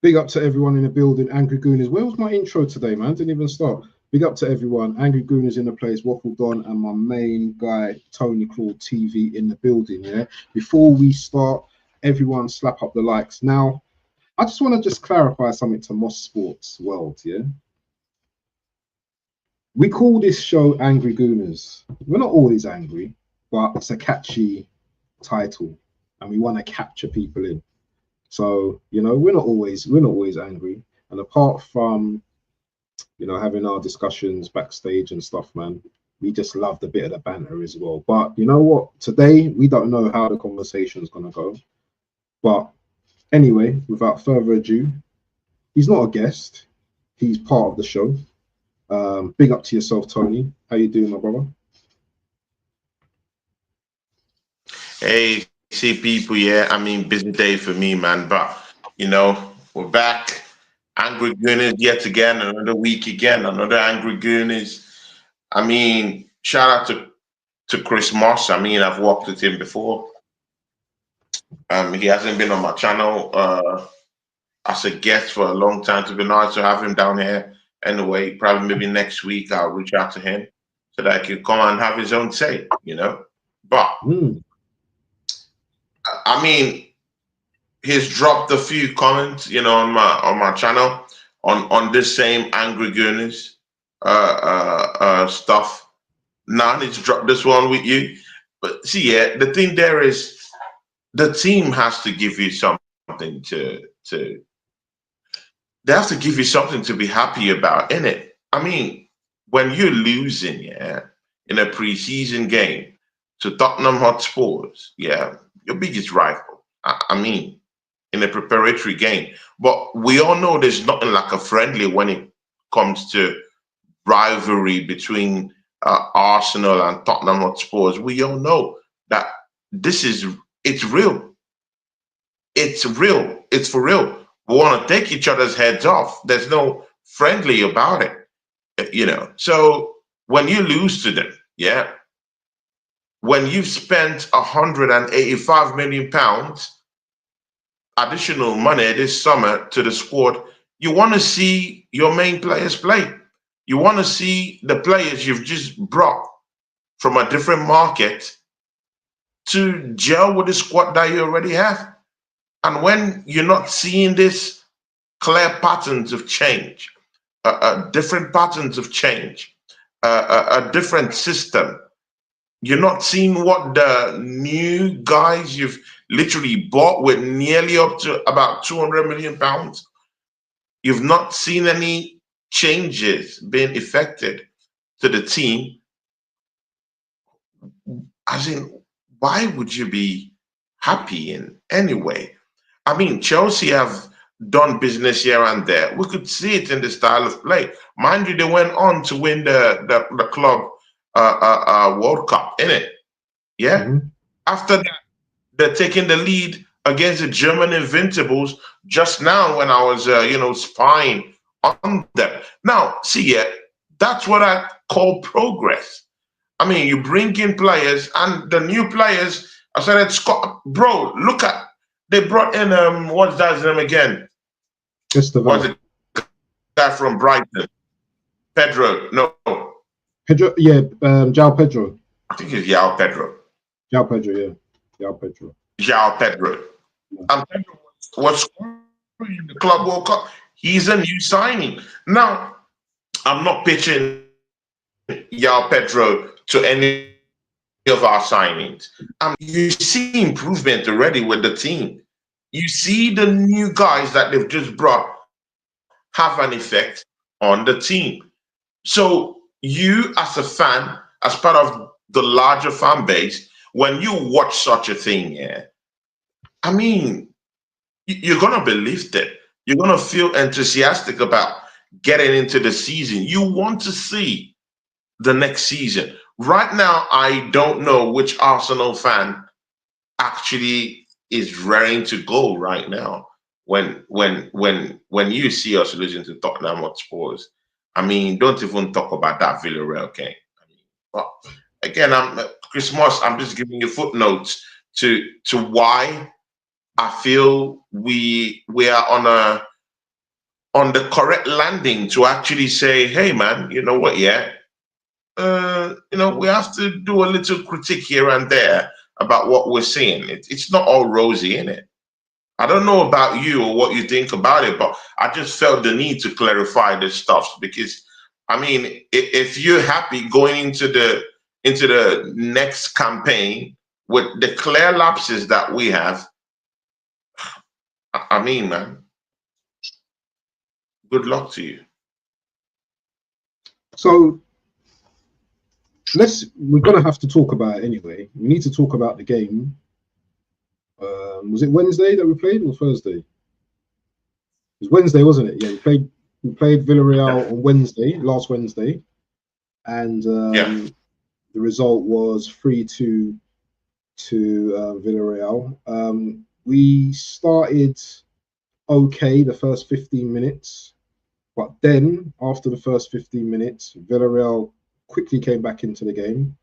Big up to everyone in the building. Angry Gooners. Where was my intro today, man? Didn't even start. Big up to everyone. Angry Gooners in the place. Waffle Don and my main guy, Tony Claw TV in the building. Yeah. Before we start, everyone slap up the likes. Now, I just want to just clarify something to Moss Sports World. Yeah. We call this show Angry Gooners. We're not always angry, but it's a catchy title, and we want to capture people in. So, we're not always angry. And apart from, having our discussions backstage and stuff, man, we just love the bit of the banter as well. But you know what? Today, we don't know how the conversation's going to go. But anyway, without further ado, he's not a guest. He's part of the show. Big up to yourself, Tony. How you doing, my brother? Hey, see people, yeah. I mean, busy day for me, man. But we're back. Angry Gooners yet again, another week again, another Angry Gooners. I mean, shout out to Chris Moss. I mean, I've worked with him before. He hasn't been on my channel as a guest for a long time. To be nice to have him down here. Anyway, probably maybe next week I'll reach out to him so that he can come and have his own say, But I mean, he's dropped a few comments, on my channel on this same Angry Gooners stuff. Now I need to drop this one with you. But see, yeah, the thing there is the team has to give you something to they have to give you something to be happy about, innit? I mean, when you're losing, yeah, in a preseason game to Tottenham Hotspurs, yeah, your biggest rival. I mean, in a preparatory game. But we all know there's nothing like a friendly when it comes to rivalry between Arsenal and Tottenham Hotspurs. We all know that it's real. It's real. It's for real. We want to take each other's heads off. There's no friendly about it. So when you lose to them, yeah, when you've spent £185 million additional money this summer to the squad, you want to see your main players play. You want to see the players you've just brought from a different market to gel with the squad that you already have. And when you're not seeing this clear patterns of change, different patterns of change, a different system, you're not seeing what the new guys you've literally bought with nearly up to about £200 million. You've not seen any changes being effected to the team. As in, why would you be happy in any way? I mean, Chelsea have done business here and there. We could see it in the style of play. Mind you, they went on to win the club World Cup, innit? Yeah. Mm-hmm. After that, they're taking the lead against the German Invincibles just now when I was, spying on them. Now, see, yeah, that's what I call progress. I mean, you bring in players and the new players. I said, Scott, bro, look at they brought in what's that name again? Was Esteval. it guy from Brighton? Pedro? No, Pedro, yeah, João Pedro. I think it's Yao Pedro. João Pedro, yeah. João Pedro. Yao Pedro. Yeah. And Pedro was scoring in the Club World Cup. He's a new signing. Now, I'm not pitching Yao Pedro to any of our signings. You see improvement already with the team. You see the new guys that they've just brought have an effect on the team. So you, as a fan, as part of the larger fan base, when you watch such a thing, yeah, I mean, you're gonna believe it. You're gonna feel enthusiastic about getting into the season. You want to see the next season. Right now, I don't know which Arsenal fan actually is raring to go right now. When you see us losing to Tottenham Hotspurs, I mean, don't even talk about that Villarreal game. I mean, well, again, I'm Chris Moss. I'm just giving you footnotes to why I feel we are on on the correct landing to actually say, hey man, you know what, yeah, we have to do a little critique here and there about what we're seeing. It's not all rosy, in it. I don't know about you or what you think about it, but I just felt the need to clarify this stuff because, I mean, if you're happy going into the next campaign with the clear lapses that we have, I mean, man, good luck to you. So we're gonna have to talk about it anyway. We need to talk about the game. Was it Wednesday that we played or Thursday? It was Wednesday, wasn't it? Yeah, we played Villarreal on Wednesday, last Wednesday, and the result was 3-2 to Villarreal. We started okay the first 15 minutes, but then after the first 15 minutes, Villarreal quickly came back into the game.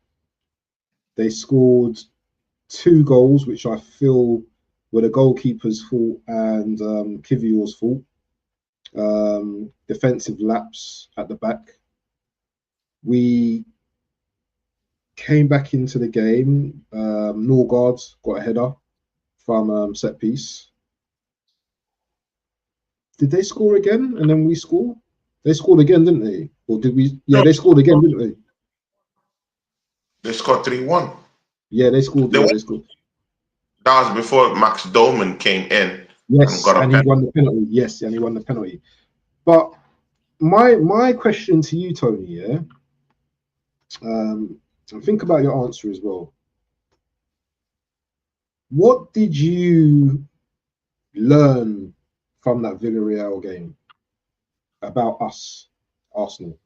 They scored 2 goals, which I feel were the goalkeeper's fault and Kivior's fault. Defensive lapse at the back. We came back into the game. Norgard got a header from set piece. Did they score again and then we score? They scored again, didn't they? Or did we? Yeah, no, they scored again, didn't they? They scored 3-1. Yeah, they scored. They scored. That was before Max Doman came in. Yes, and he won the penalty. Yes, and he won the penalty. But my question to you, Tony, yeah, and think about your answer as well. What did you learn from that Villarreal game about us, Arsenal?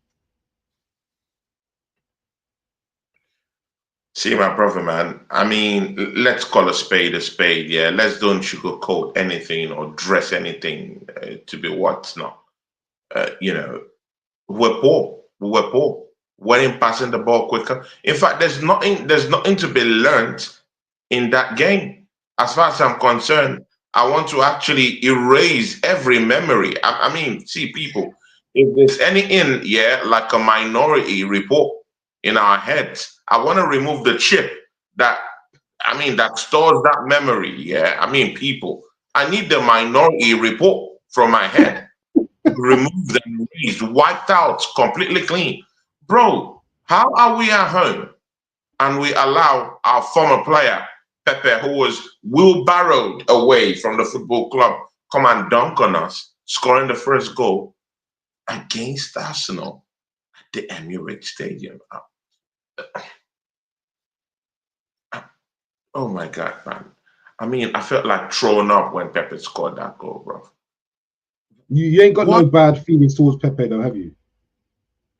See, my brother, man, I mean, let's call a spade, yeah? Let's don't sugarcoat anything or dress anything to be what's not. We're poor. We're poor. We're passing the ball quicker. In fact, there's nothing to be learned in that game. As far as I'm concerned, I want to actually erase every memory. I mean, see, people, if there's anything, like a minority report in our heads, I want to remove the chip that stores that memory. Yeah. I mean, people, I need the minority report from my head. Removed and erased, wiped out, completely clean. Bro, how are we at home and we allow our former player, Pepe, who was wheelbarrowed away from the football club, come and dunk on us, scoring the first goal against Arsenal at the Emirates Stadium? Oh my God, man. I mean, I felt like throwing up when Pepe scored that goal, bro. You ain't got no bad feelings towards Pepe, though, have you?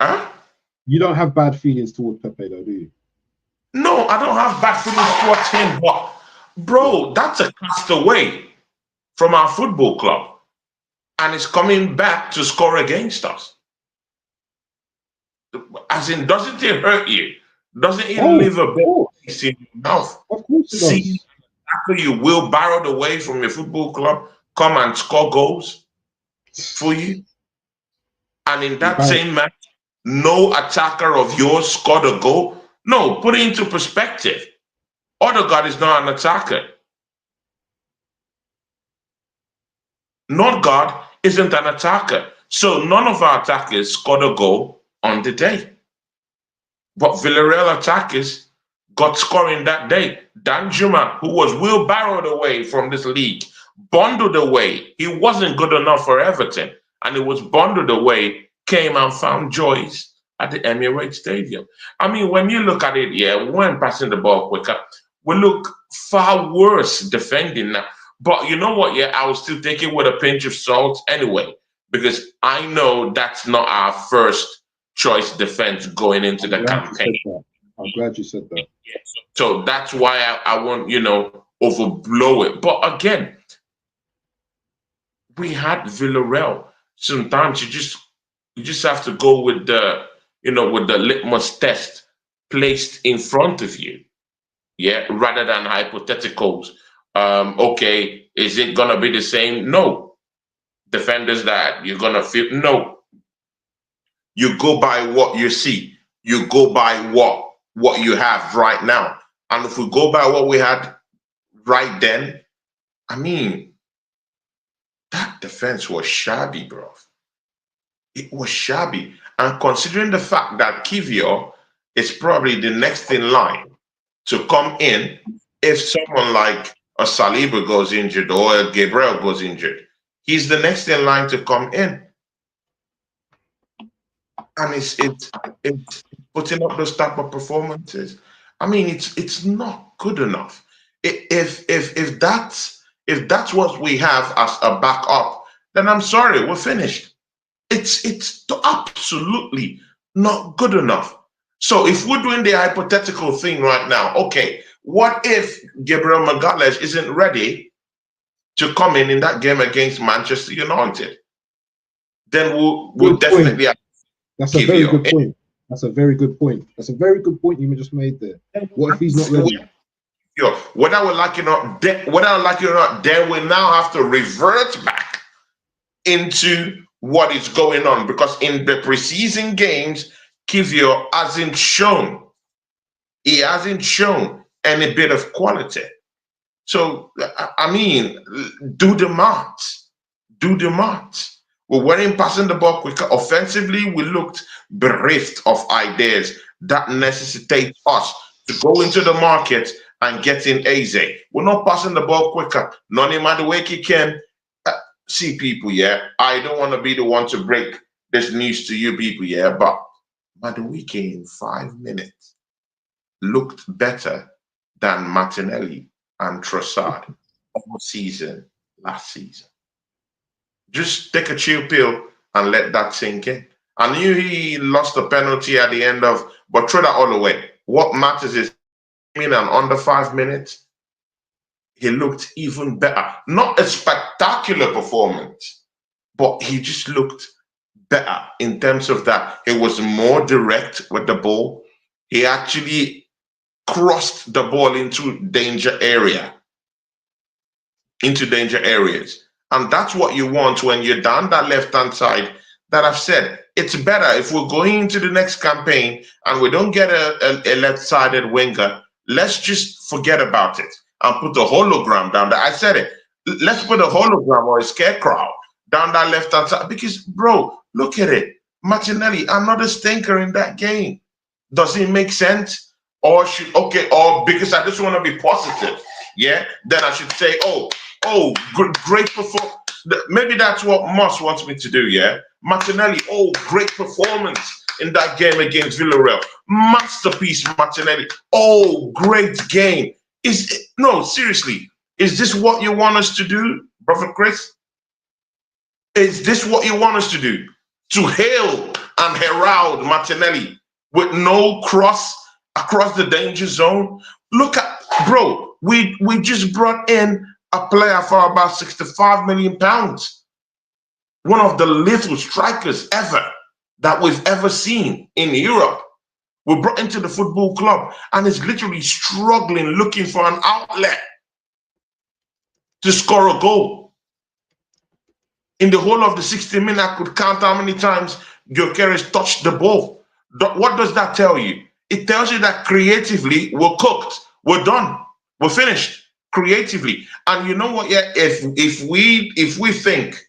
Huh? You don't have bad feelings towards Pepe, though, do you? No, I don't have bad feelings towards him, but bro, that's a castaway from our football club, and he's coming back to score against us. As in, doesn't it hurt you? Doesn't it leave a bit in your mouth? Of course it See, after you wheelbarrowed away from your football club, come and score goals for you, and in that same match, no attacker of yours scored a goal. No, put it into perspective. Odegaard is not an attacker. Norgard isn't an attacker. So none of our attackers scored a goal on the day. But Villarreal attackers got scoring that day. Danjuma, who was wheelbarrowed away from this league, bundled away. He wasn't good enough for Everton, and he was bundled away, came and found joys at the Emirates Stadium. I mean, when you look at it, we weren't passing the ball quicker. We look far worse defending now. But you know what? I will still take it with a pinch of salt anyway, because I know that's not our first choice defense going into the campaign. I'm glad you said that. So that's why I won't, overblow it. But again, we had Villarreal. Sometimes you just have to go with the, with the litmus test placed in front of you. Rather than hypotheticals. Okay, is it gonna be the same? No. defenders that you're gonna feel. No, you go by what you see. You go by what you have right now. And if we go by what we had right then, I mean, that defense was shabby, bro. It was shabby. And considering the fact that Kivio is probably the next in line to come in if someone like a Saliba goes injured or a Gabriel goes injured, he's the next in line to come in. And it's putting up those type of performances. I mean, it's not good enough. If that's what we have as a backup, then I'm sorry, we're finished. It's absolutely not good enough. So if we're doing the hypothetical thing right now, okay, what if Gabriel Magalhaes isn't ready to come in that game against Manchester United? Then we'll definitely have That's a very good point. That's a very good point. That's a very good point you just made there. What if he's not ready? Whether we like it or not, then we now have to revert back into what is going on, because in the preseason games, Kivio hasn't shown. He hasn't shown any bit of quality. So I mean, do the maths. Do the maths. We weren't passing the ball quicker. Offensively, we looked bereft of ideas that necessitate us to go into the market and get in Eze. We're not passing the ball quicker. None matter where he can. See, people, yeah, I don't want to be the one to break this news to you people, yeah, but Madueke in 5 minutes looked better than Martinelli and Trossard all season last season. Just take a chill pill and let that sink in. I knew he lost the penalty at the end of, but throw that all away. What matters is in and under 5 minutes, he looked even better. Not a spectacular performance, but he just looked better in terms of that. He was more direct with the ball. He actually crossed the ball into danger areas. And that's what you want when you're down that left-hand side that I've said. It's better if we're going into the next campaign and we don't get a left-sided winger, let's just forget about it and put a hologram down there. I said it. Let's put a hologram or a scarecrow down that left-hand side. Because, bro, look at it. Martinelli, another stinker in that game. Does it make sense? Or because I just want to be positive, yeah, then I should say, great performance. Maybe that's what Moss wants me to do, yeah? Martinelli, great performance in that game against Villarreal. Masterpiece, Martinelli. Great game. Seriously, is this what you want us to do, Brother Chris? Is this what you want us to do? To hail and herald Martinelli with no cross across the danger zone? Look at, bro, we just brought in a player for about 65 million pounds. One of the little strikers ever that we've ever seen in Europe. We brought into the football club and is literally struggling, looking for an outlet to score a goal. In the whole of the 60 minutes, I could count how many times Gyökeres touched the ball. What does that tell you? It tells you that creatively, we're cooked, we're done, we're finished creatively. And you know what? Yeah, if we think,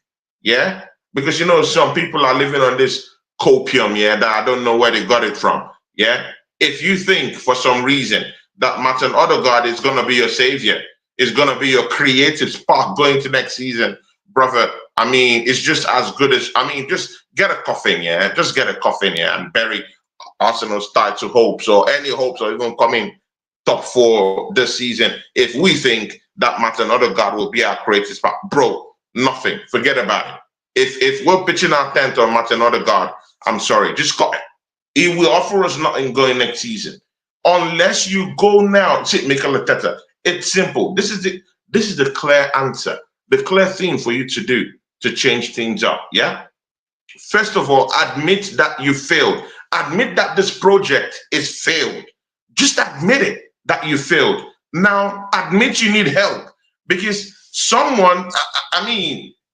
yeah, because some people are living on this copium, yeah, that I don't know where they got it from. Yeah, if you think for some reason that Martin Odegaard is going to be your savior, is going to be your creative spark going to next season, brother, I mean, it's just as good as, just get a coffin, yeah, just get a coffin, yeah, and bury Arsenal's title hopes or any hopes or even coming top 4 this season. If we think that Martin Odegaard will be our creative spark, bro, nothing, forget about it. If we're pitching our tent on Martin Odegaard, I'm sorry, just cut it. He will offer us nothing going next season unless you go now. See, Mikel Arteta, it's simple. This is the clear answer, the clear thing for you to do to change things up. Yeah. First of all, admit that you failed. Admit that this project is failed. Just admit it that you failed. Now, admit you need help because someone.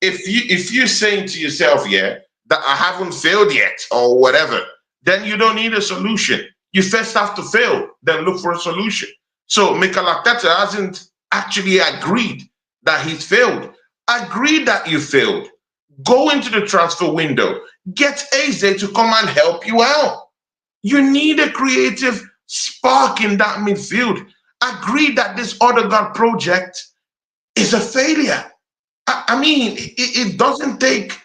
if you're saying to yourself, yeah, that I haven't failed yet or whatever, then you don't need a solution. You first have to fail, then look for a solution. So Mikel Arteta hasn't actually agreed that he's failed. Agree that you failed. Go into the transfer window. Get Eze to come and help you out. You need a creative spark in that midfield. Agree that this Odegaard project is a failure. I mean, it doesn't take.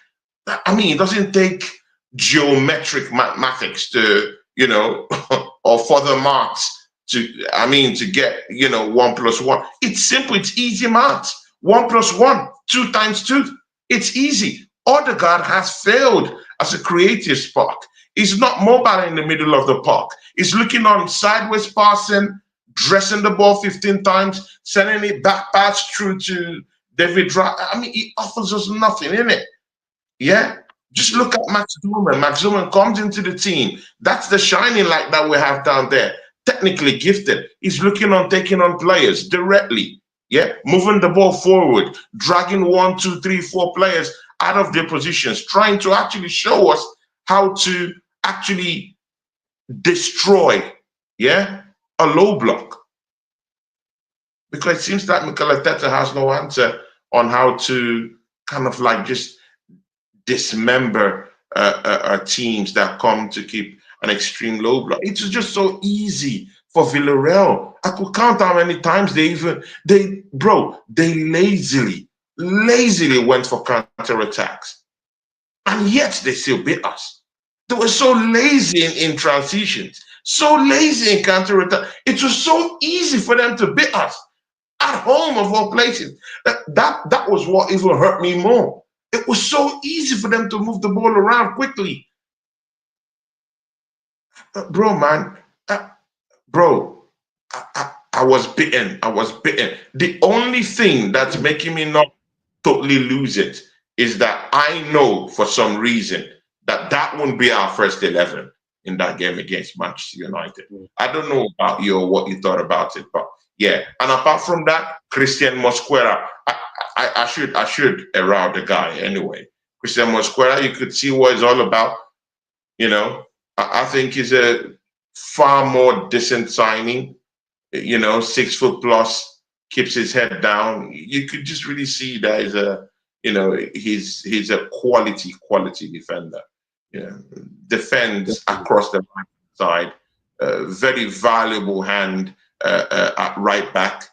I mean, it doesn't take geometric mathematics to, or further marks to. I mean, to get 1+1. It's simple. It's easy maths. 1+1, 2 times 2. It's easy. Odegaard has failed as a creative spark. He's not mobile in the middle of the park. He's looking on sideways passing, dressing the ball 15 times, sending it back pass through to David Raya. I mean, he offers us nothing, innit? Yeah? Just look at Max Duman. Max Duman comes into the team. That's the shining light that we have down there. Technically gifted. He's looking on taking on players directly. Yeah? Moving the ball forward, dragging 1, 2, 3, 4 players out of their positions, trying to actually show us how to actually destroy, a low block. Because it seems that Mikel Arteta has no answer on how to kind of like just dismember teams that come to keep an extreme low block. It was just so easy for Villarreal. I could count how many times they lazily went for counter-attacks. And yet they still beat us. They were so lazy in transitions, so lazy in counter-attack. It was so easy for them to beat us at home of all places. That was what even hurt me more. It was so easy for them to move the ball around quickly. Bro, man, I was bitten. I was bitten. The only thing that's making me not totally lose it is that I know for some reason that won't be our first 11 in that game against Manchester United. I don't know about you or what you thought about it, but yeah. And apart from that, Christian Mosquera, I should around the guy anyway. Christian Mosquera, you could see what it's all about. I think he's a far more decent signing. 6 foot plus, keeps his head down. You could just really see that he's a quality defender. Defends across the right side. Very valuable hand at right back.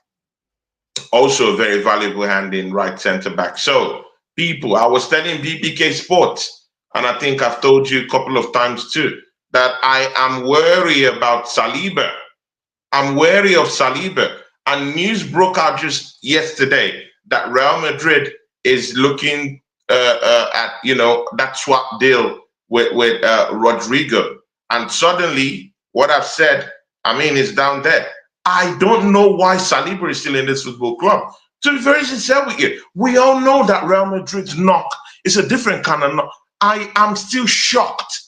Also a very valuable hand in right centre back. So people, I was telling BBK Sports, and I think I've told you a couple of times too, that I am wary about Saliba. I'm wary of Saliba. And news broke out just yesterday that Real Madrid is looking at that swap deal with Rodrigo. And suddenly, what I've said, is down there. I don't know why Saliba is still in this football club. To be very sincere with you, we all know that Real Madrid's knock is a different kind of knock. I am still shocked.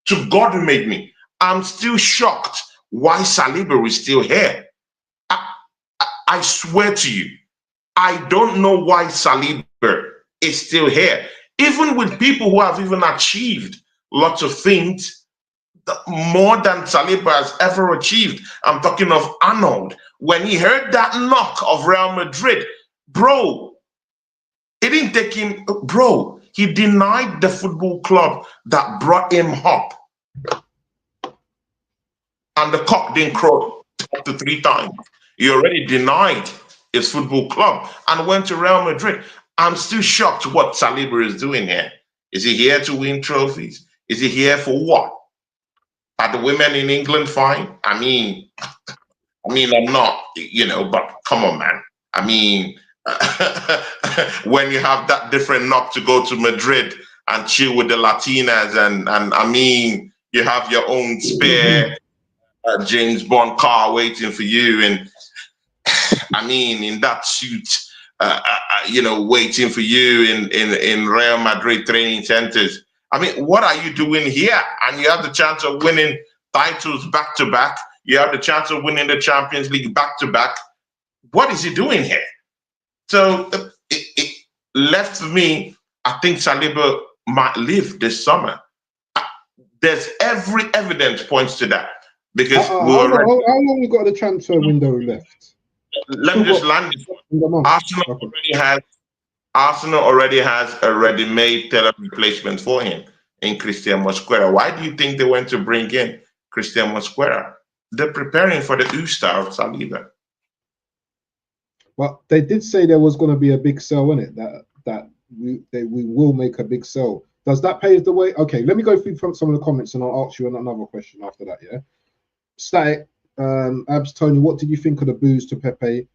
To God who made me, I'm still shocked why Saliba is still here. I swear to you, I don't know why Saliba is still here. Even with people who have even achieved lots of things, more than Saliba has ever achieved. I'm talking of Arnold. When he heard that knock of Real Madrid, bro, it didn't take him, bro, he denied the football club that brought him up. And the cock didn't crow up to 3 times. He already denied his football club and went to Real Madrid. I'm still shocked what Saliba is doing here. Is he here to win trophies? Is he here for what? Are the women in England fine? I'm not, but come on, man. When you have that different knock to go to Madrid and chill with the Latinas and you have your own spare James Bond car waiting for you, and in that suit, waiting for you in Real Madrid training centers. What are you doing here? And you have the chance of winning titles back to back. You have the chance of winning the Champions League back to back. What is he doing here? So left me, I think Saliba might leave this summer. There's every evidence points to that because we already. How long we got the transfer window left? Let me Still just got land this. a month. Arsenal Okay. already has Arsenal already has a ready-made tailor replacement for him in Christian Mosquera. Why do you think they went to bring in Christian Mosquera? They're preparing for the U-star of Saliba. But they did say there was going to be a big sell in it. That we will make a big sell. Does that pave the way? Okay, let me go through some of the comments and I'll ask you another question after that. Yeah. Static, Abs, Tony, what did you think of the boos to Pepe?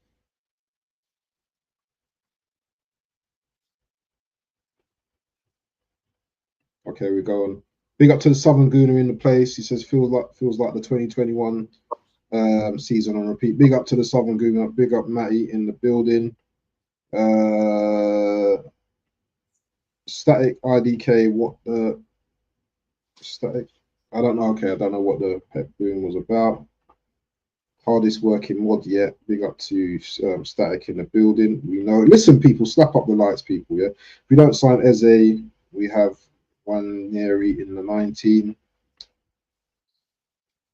Okay, we go on. Big up to the Southern Gooner in the place. He says feels like the 2021 season on repeat. Big up to the Southern Gooner. Big up Matty in the building. Static IDK. What the static? I don't know. Okay, I don't know what the pep boom was about. Hardest working mod yet. Big up to Static in the building. We know. Listen, people, slap up the lights, people. Yeah. If we don't sign Eze, we have one Neri in the 19.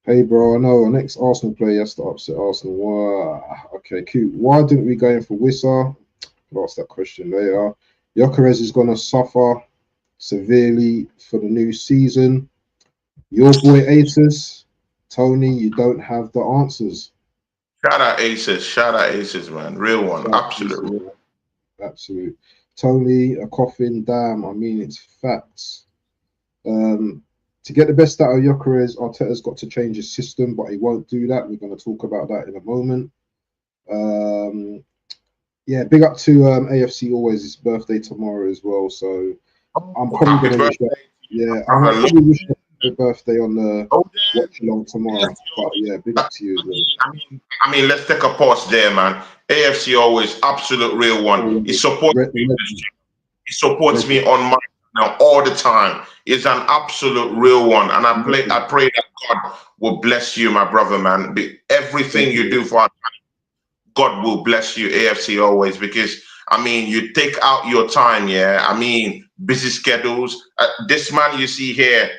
Hey, bro, I know our next Arsenal player has to upset Arsenal. Wow. Okay, cute. Why didn't we go in for Wissa? I'll ask that question later. Gyökeres is going to suffer severely for the new season. Your boy Aces, Tony, you don't have the answers. Shout out Aces, man. Real one. Absolute. Absolute. Tony, a coffin, damn, I mean, it's facts. To get the best out of Gyökeres, Arteta's got to change his system, but he won't do that. We're going to talk about that in a moment. Yeah, big up to AFC Always. His birthday tomorrow as well, so I'm probably going to wish that. Yeah, I'm probably wish happy birthday on the watch along tomorrow. But yeah, big up to you as well. I mean, let's take a pause there, man. AFC Always, absolute real one. He supports me. He supports me on my now all the time. He's an absolute real one, and I pray that God will bless you, my brother, man. Everything you do for us, God will bless you, AFC Always, because I mean, you take out your time, yeah. I mean, busy schedules. This man you see here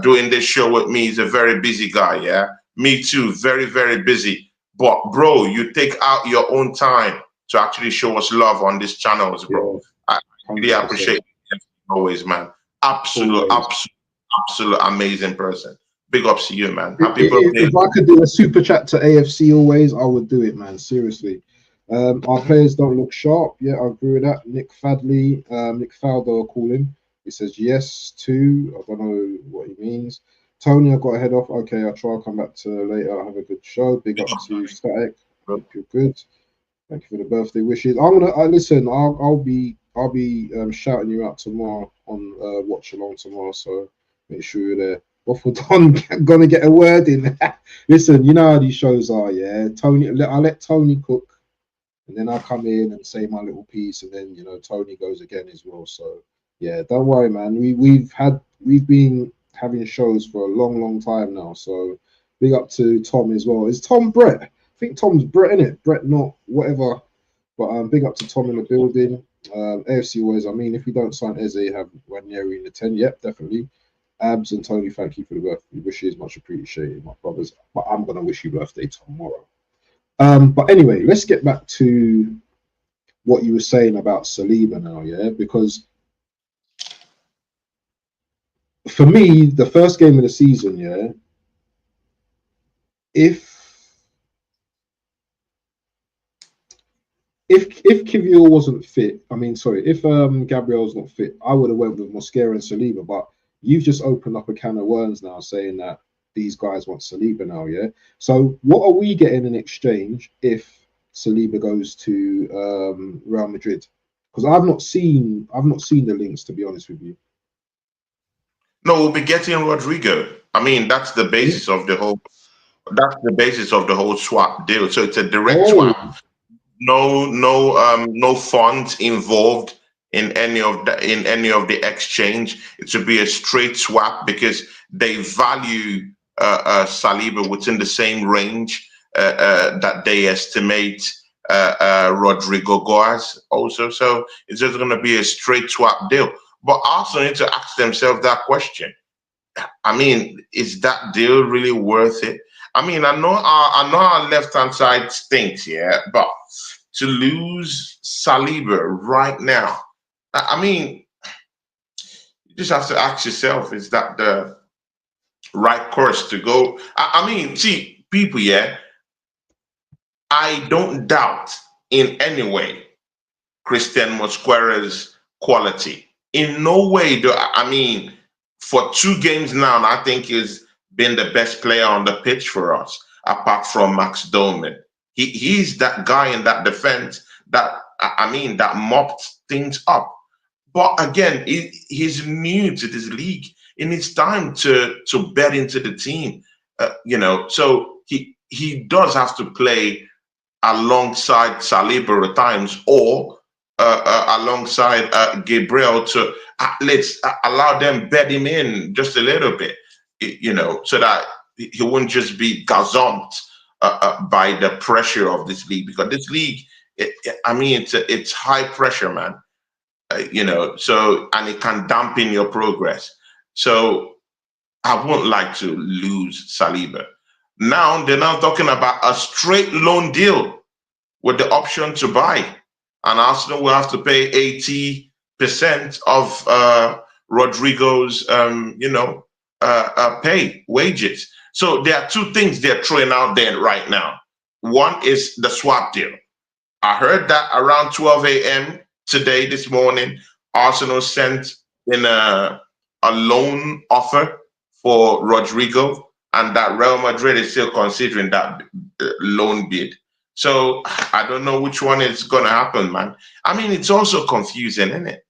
doing this show with me is a very busy guy, yeah. Me too, very, very busy. But bro, you take out your own time to actually show us love on these channels, bro. I really appreciate it always, man. Absolute amazing person. Big ups to you, man. Happy birthday. If I could do a super chat to AFC Always, I would do it, man. Seriously. Our players don't look sharp. Yeah, I agree with that. Nick Fadley, Nick Faldo, I'll call him. He says yes to. I don't know what he means. Tony, I've got to head off. Okay, I'll try. I'll come back to later. Have a good show. Big up to Static. Hope you're good. Thank you for the birthday wishes. I'm gonna listen. I'll be shouting you out tomorrow on watch along tomorrow. So make sure you're there. Waffle Don gonna get a word in. Listen, you know how these shows are, yeah. Tony, I let Tony cook, and then I come in and say my little piece, and then Tony goes again as well. So yeah, don't worry, man. We've been having shows for a long time now. So big up to Tom as well. Is Tom Brett? I think Tom's Brett, innit? Brett, not whatever. But big up to Tom in the building. AFC Always. I mean, if we don't sign Eze, have Ranieri in the 10. Yep, definitely. Abs and Tony, thank you for the birthday wishes. Much appreciated, my brothers. But I'm gonna wish you birthday tomorrow. But anyway, let's get back to what you were saying about Saliba now, yeah? Because for me, the first game of the season, yeah, if Kivior wasn't fit, if Gabriel's not fit, I would have went with Mosquera and Saliba. But you've just opened up a can of worms now, saying that these guys want Saliba now, yeah. So what are we getting in exchange if Saliba goes to Real Madrid? Because I've not seen the links, to be honest with you. No, we'll be getting Rodrigo. I mean, that's the basis of the whole. That's the basis of the whole swap deal. So it's a direct swap. No funds involved in any of the exchange. It should be a straight swap because they value Saliba within the same range that they estimate Rodrigo Goaz also. So it's just going to be a straight swap deal. But Arsenal need to ask themselves that question. I mean, is that deal really worth it? I mean, I know our left hand side stinks, yeah, but to lose Saliba right now, I mean, you just have to ask yourself, is that the right course to go? I mean, see, people, yeah, I don't doubt in any way Christian Mosquera's quality. In no way do I mean, for 2 games now, I think he's been the best player on the pitch for us, apart from Max Doman. He's that guy in that defense that I mean that mopped things up. But again, he's new to this league. It needs time to bed into the team. So he does have to play alongside Saliba at times, or alongside Gabriel to let's allow them bed him in just a little bit, so that he won't just be gazumped by the pressure of this league, because this league, I mean, it's high pressure, man. So, and it can dampen your progress. So I wouldn't like to lose Saliba. Now they're now talking about a straight loan deal with the option to buy, and Arsenal will have to pay 80% of Rodrigo's, pay wages. So there are 2 things they're throwing out there right now. One is the swap deal. I heard that around 12 a.m. today, this morning, Arsenal sent in a loan offer for Rodrigo, and that Real Madrid is still considering that loan bid. So I don't know which one is going to happen, man. I mean, it's also confusing, isn't it?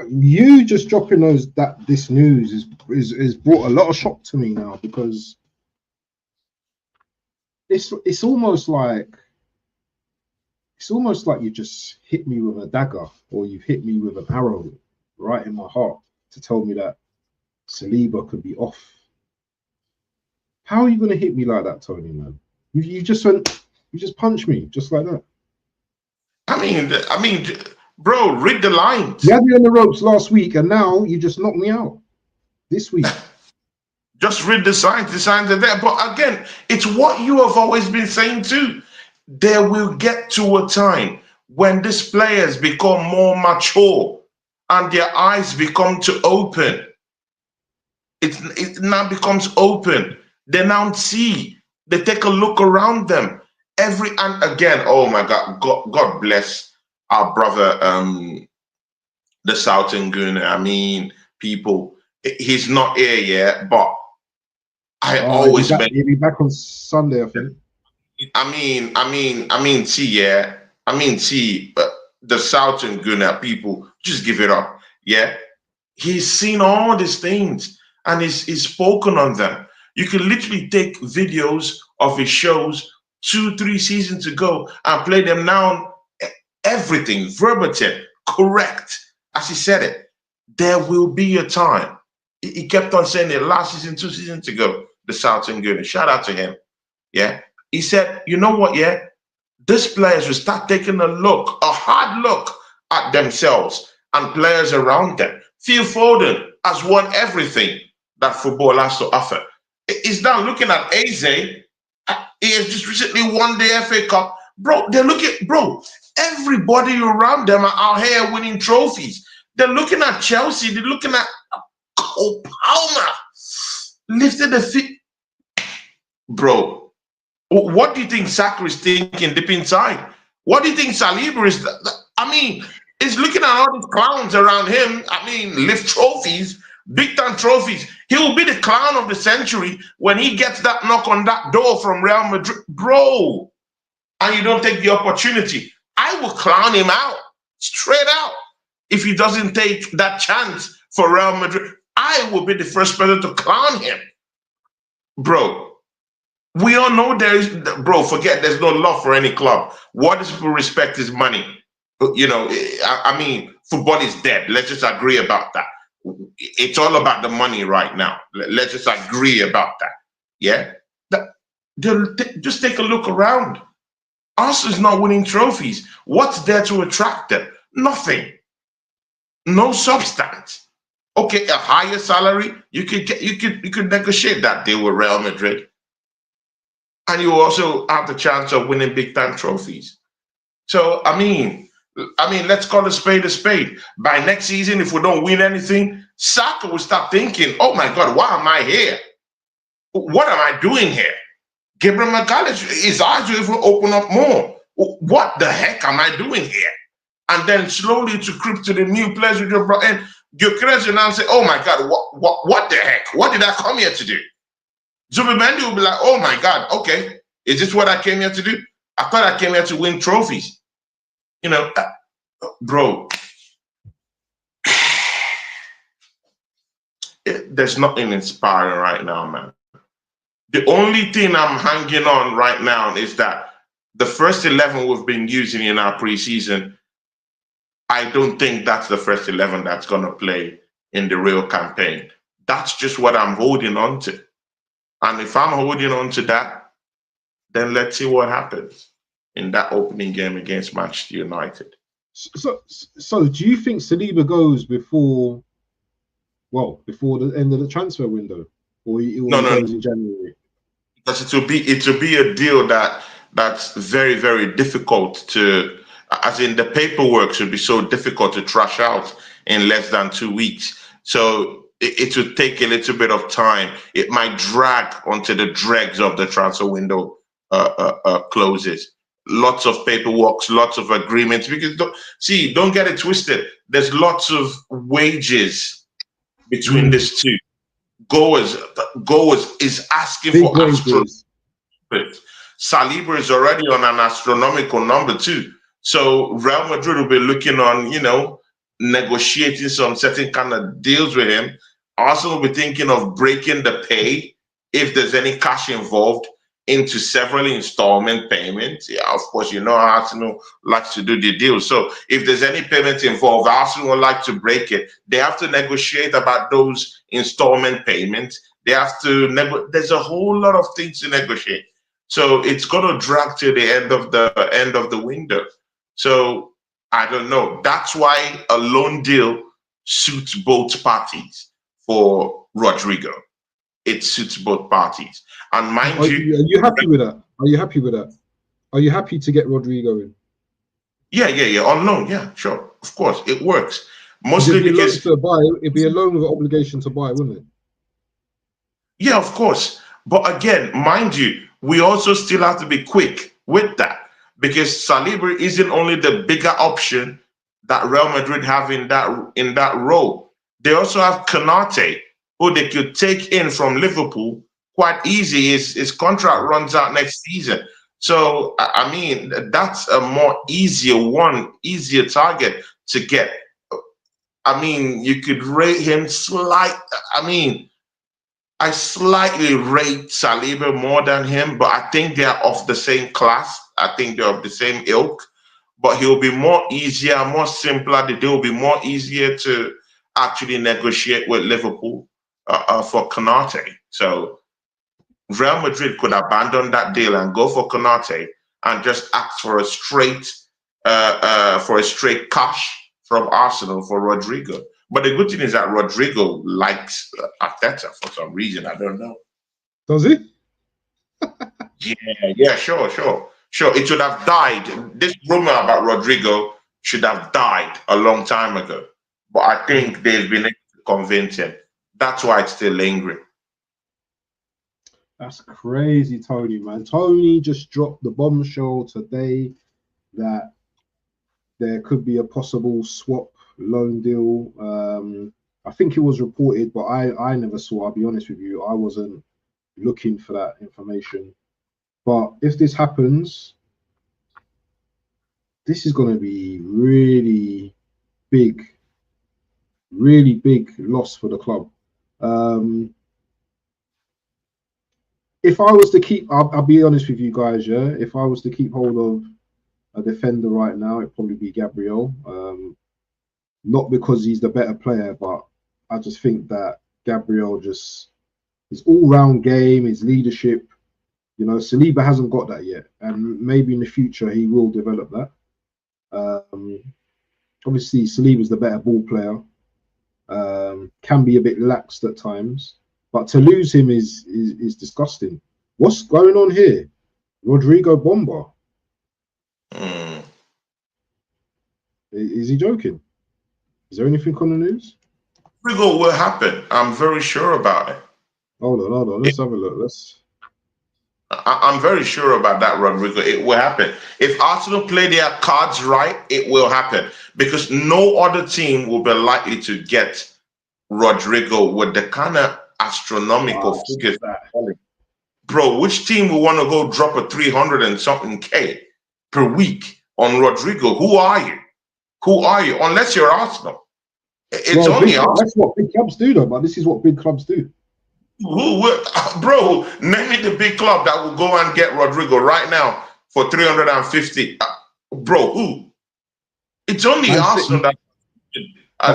You just dropping this news is brought a lot of shock to me now, because it's almost like you just hit me with a dagger, or you've hit me with an arrow right in my heart to tell me that Saliba could be off. How are you going to hit me like that, Tony, man? You just punched me just like that. I mean, bro, read the lines. You had me on the ropes last week, and now you just knocked me out this week. Just read the signs. The signs are there. But again, it's what you have always been saying too. There will get to a time when these players become more mature and their eyes become to open. It now becomes open. They now see. They take a look around them. And again, oh my God, God bless our brother, the Southern Gooner. I mean, people, he's not here yet, but I always he'll be back on Sunday, I think. See, the Southern Gooner people, just give it up. Yeah, he's seen all these things and he's spoken on them. You can literally take videos of his shows 2-3 seasons ago and play them now. Everything verbatim, correct, as he said it. There will be a time. He kept on saying it last season, 2 seasons ago. The Southern Gooner, shout out to him. Yeah, he said, you know what? Yeah, these players will start taking a hard look at themselves and players around them. Phil Foden has won everything that football has to offer. He's now looking at Eze. He has just recently won the FA Cup. Bro, everybody around them are out here winning trophies. They're looking at Chelsea. They're looking at Cole Palmer. Lifted the feet. Bro, what do you think Saka is thinking deep inside? What do you think Saliba is? I mean, he's looking at all these clowns around him. I mean, lift trophies. Big time trophies. He will be the clown of the century when he gets that knock on that door from Real Madrid, bro. And you don't take the opportunity. I will clown him out, straight out. If he doesn't take that chance for Real Madrid, I will be the first person to clown him, bro. We all know forget there's no love for any club. What does people respect is money. I mean, football is dead. Let's just agree about that. It's all about the money right now. Let's just agree about that. Yeah, just take a look around. Arsenal's not winning trophies. What's there to attract them? Nothing. No substance. Okay, a higher salary, you could negotiate that deal with Real Madrid. And you also have the chance of winning big time trophies. So I mean, let's call a spade a spade. By next season, if we don't win anything, Saka will start thinking, "Oh my God, why am I here? What am I doing here?" Gabriel Magalhaes, his eyes will even open up more. What the heck am I doing here? And then slowly to creep to the new players we just brought in. Gyökeres will now say, "Oh my God, what the heck? What did I come here to do?" Zubimendi will be like, "Oh my God, okay, is this what I came here to do? I thought I came here to win trophies." You know, bro, there's nothing inspiring right now, man. The only thing I'm hanging on right now is that the first 11 we've been using in our preseason, I don't think that's the first 11 that's going to play in the real campaign. That's just what I'm holding on to. And if I'm holding on to that, then let's see what happens in that opening game against Manchester United. So do you think Saliba goes before the end of the transfer window, or No, goes in January? Because it will be a deal that's very, very difficult to, as in the paperwork should be so difficult to trash out in less than 2 weeks. So it would take a little bit of time. It might drag onto the dregs of the transfer window closes. Lots of paperwork, lots of agreements. Because don't get it twisted. There's lots of wages between these two. Goers is asking Big for wages. Saliba is already on an astronomical number too. So Real Madrid will be looking on, negotiating some certain kind of deals with him. Arsenal will be thinking of breaking the pay if there's any cash involved into several installment payments. Yeah, of course, Arsenal likes to do the deal. So if there's any payment involved, Arsenal would like to break it. They have to negotiate about those installment payments. They have to there's a whole lot of things to negotiate. So it's going to drag to the end of the window. So I don't know. That's why a loan deal suits both parties for Rodrigo. It suits both parties. And mind Are you happy with that? Are you happy with that? Are you happy to get Rodrigo in? Yeah. On loan, yeah, sure. Of course, it works. Mostly because it'd be a loan with an obligation to buy, wouldn't it? Yeah, of course. But again, mind you, we also still have to be quick with that because Saliba isn't only the bigger option that Real Madrid have in that role. They also have Konate, who they could take in from Liverpool quite easy. His contract runs out next season. So I mean, that's a more easier target to get. I mean, you could rate him I slightly rate Saliba more than him, but I think they're of the same class. I think they're of the same ilk. But he'll be more simpler. The deal will be more easier to actually negotiate with Liverpool for Konate. So Real Madrid could abandon that deal and go for Konate and just ask for a straight cash from Arsenal for Rodrigo. But the good thing is that Rodrigo likes Arteta for some reason. I don't know. Does he? Yeah, sure. It should have died. This rumor about Rodrigo should have died a long time ago. But I think they've been able to convince him. That's why it's still lingering. That's crazy, Tony, man. Tony just dropped the bombshell today that there could be a possible swap loan deal. I think it was reported, but I never saw. I'll be honest with you, I wasn't looking for that information. But if this happens, this is going to be really big loss for the club. If I was to keep, I'll be honest with you guys, yeah. If I was to keep hold of a defender right now, it'd probably be Gabriel. Not because he's the better player, but I just think that Gabriel his all-round game, his leadership, You know, Saliba hasn't got that yet, and maybe in the future he will develop that. Obviously, Saliba's the better ball player. Can be a bit laxed at times, but to lose him is disgusting. What's going on here? Rodrigo Bomba. Is he joking? Is there anything on the news? Rodrigo will happen. I'm very sure about it. Hold on. Let's have a look. I'm very sure about that, Rodrigo. It will happen. If Arsenal play their cards right, it will happen. Because no other team will be likely to get Rodrigo with the kind of astronomical figures. Bro, which team will want to go drop a 300 and something K per week on Rodrigo? Who are you? Who are you? Unless you're Arsenal. It's only Arsenal. That's what big clubs do, though. But this is what big clubs do. Bro, name me the big club that will go and get Rodrigo right now for 350. Bro, who? It's only Arsenal that.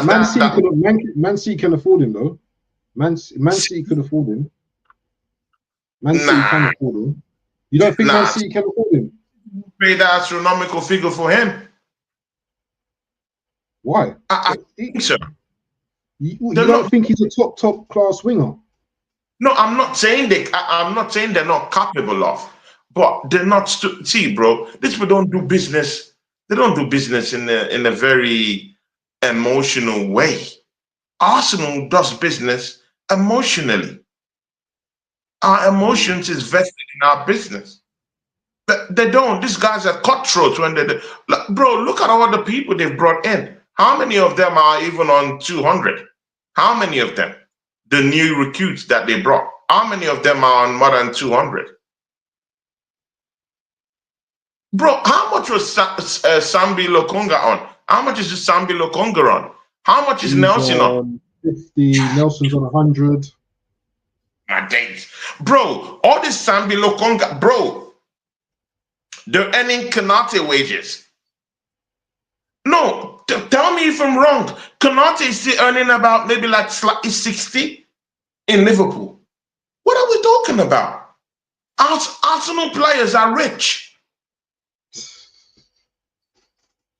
Man City can afford him, though. Man City could afford him. Man City can afford him. You don't think Man City can afford him? Pay that astronomical figure for him. Why? I think so. You don't think he's a top class winger? No, I'm not saying I'm not saying they're not capable of, but they're not. See, bro, these people don't do business. They don't do business in a very emotional way. Arsenal does business emotionally. Our emotions is vested in our business. They don't. These guys are cutthroats when they. Bro, look at all the people they've brought in. How many of them are even on 200? How many of them? The new recruits that they brought. How many of them are on more than 200? Bro, how much was Sambi Lokonga on? How much is Sambi Lokonga on? How much is Nelson on? 50. Nelson's on 100. My days. Bro, all this Sambi Lokonga, bro, they're earning Kanate wages. No, tell me if I'm wrong. Konate is still earning about maybe like slightly 60 in Liverpool. What are we talking about? Arsenal players are rich.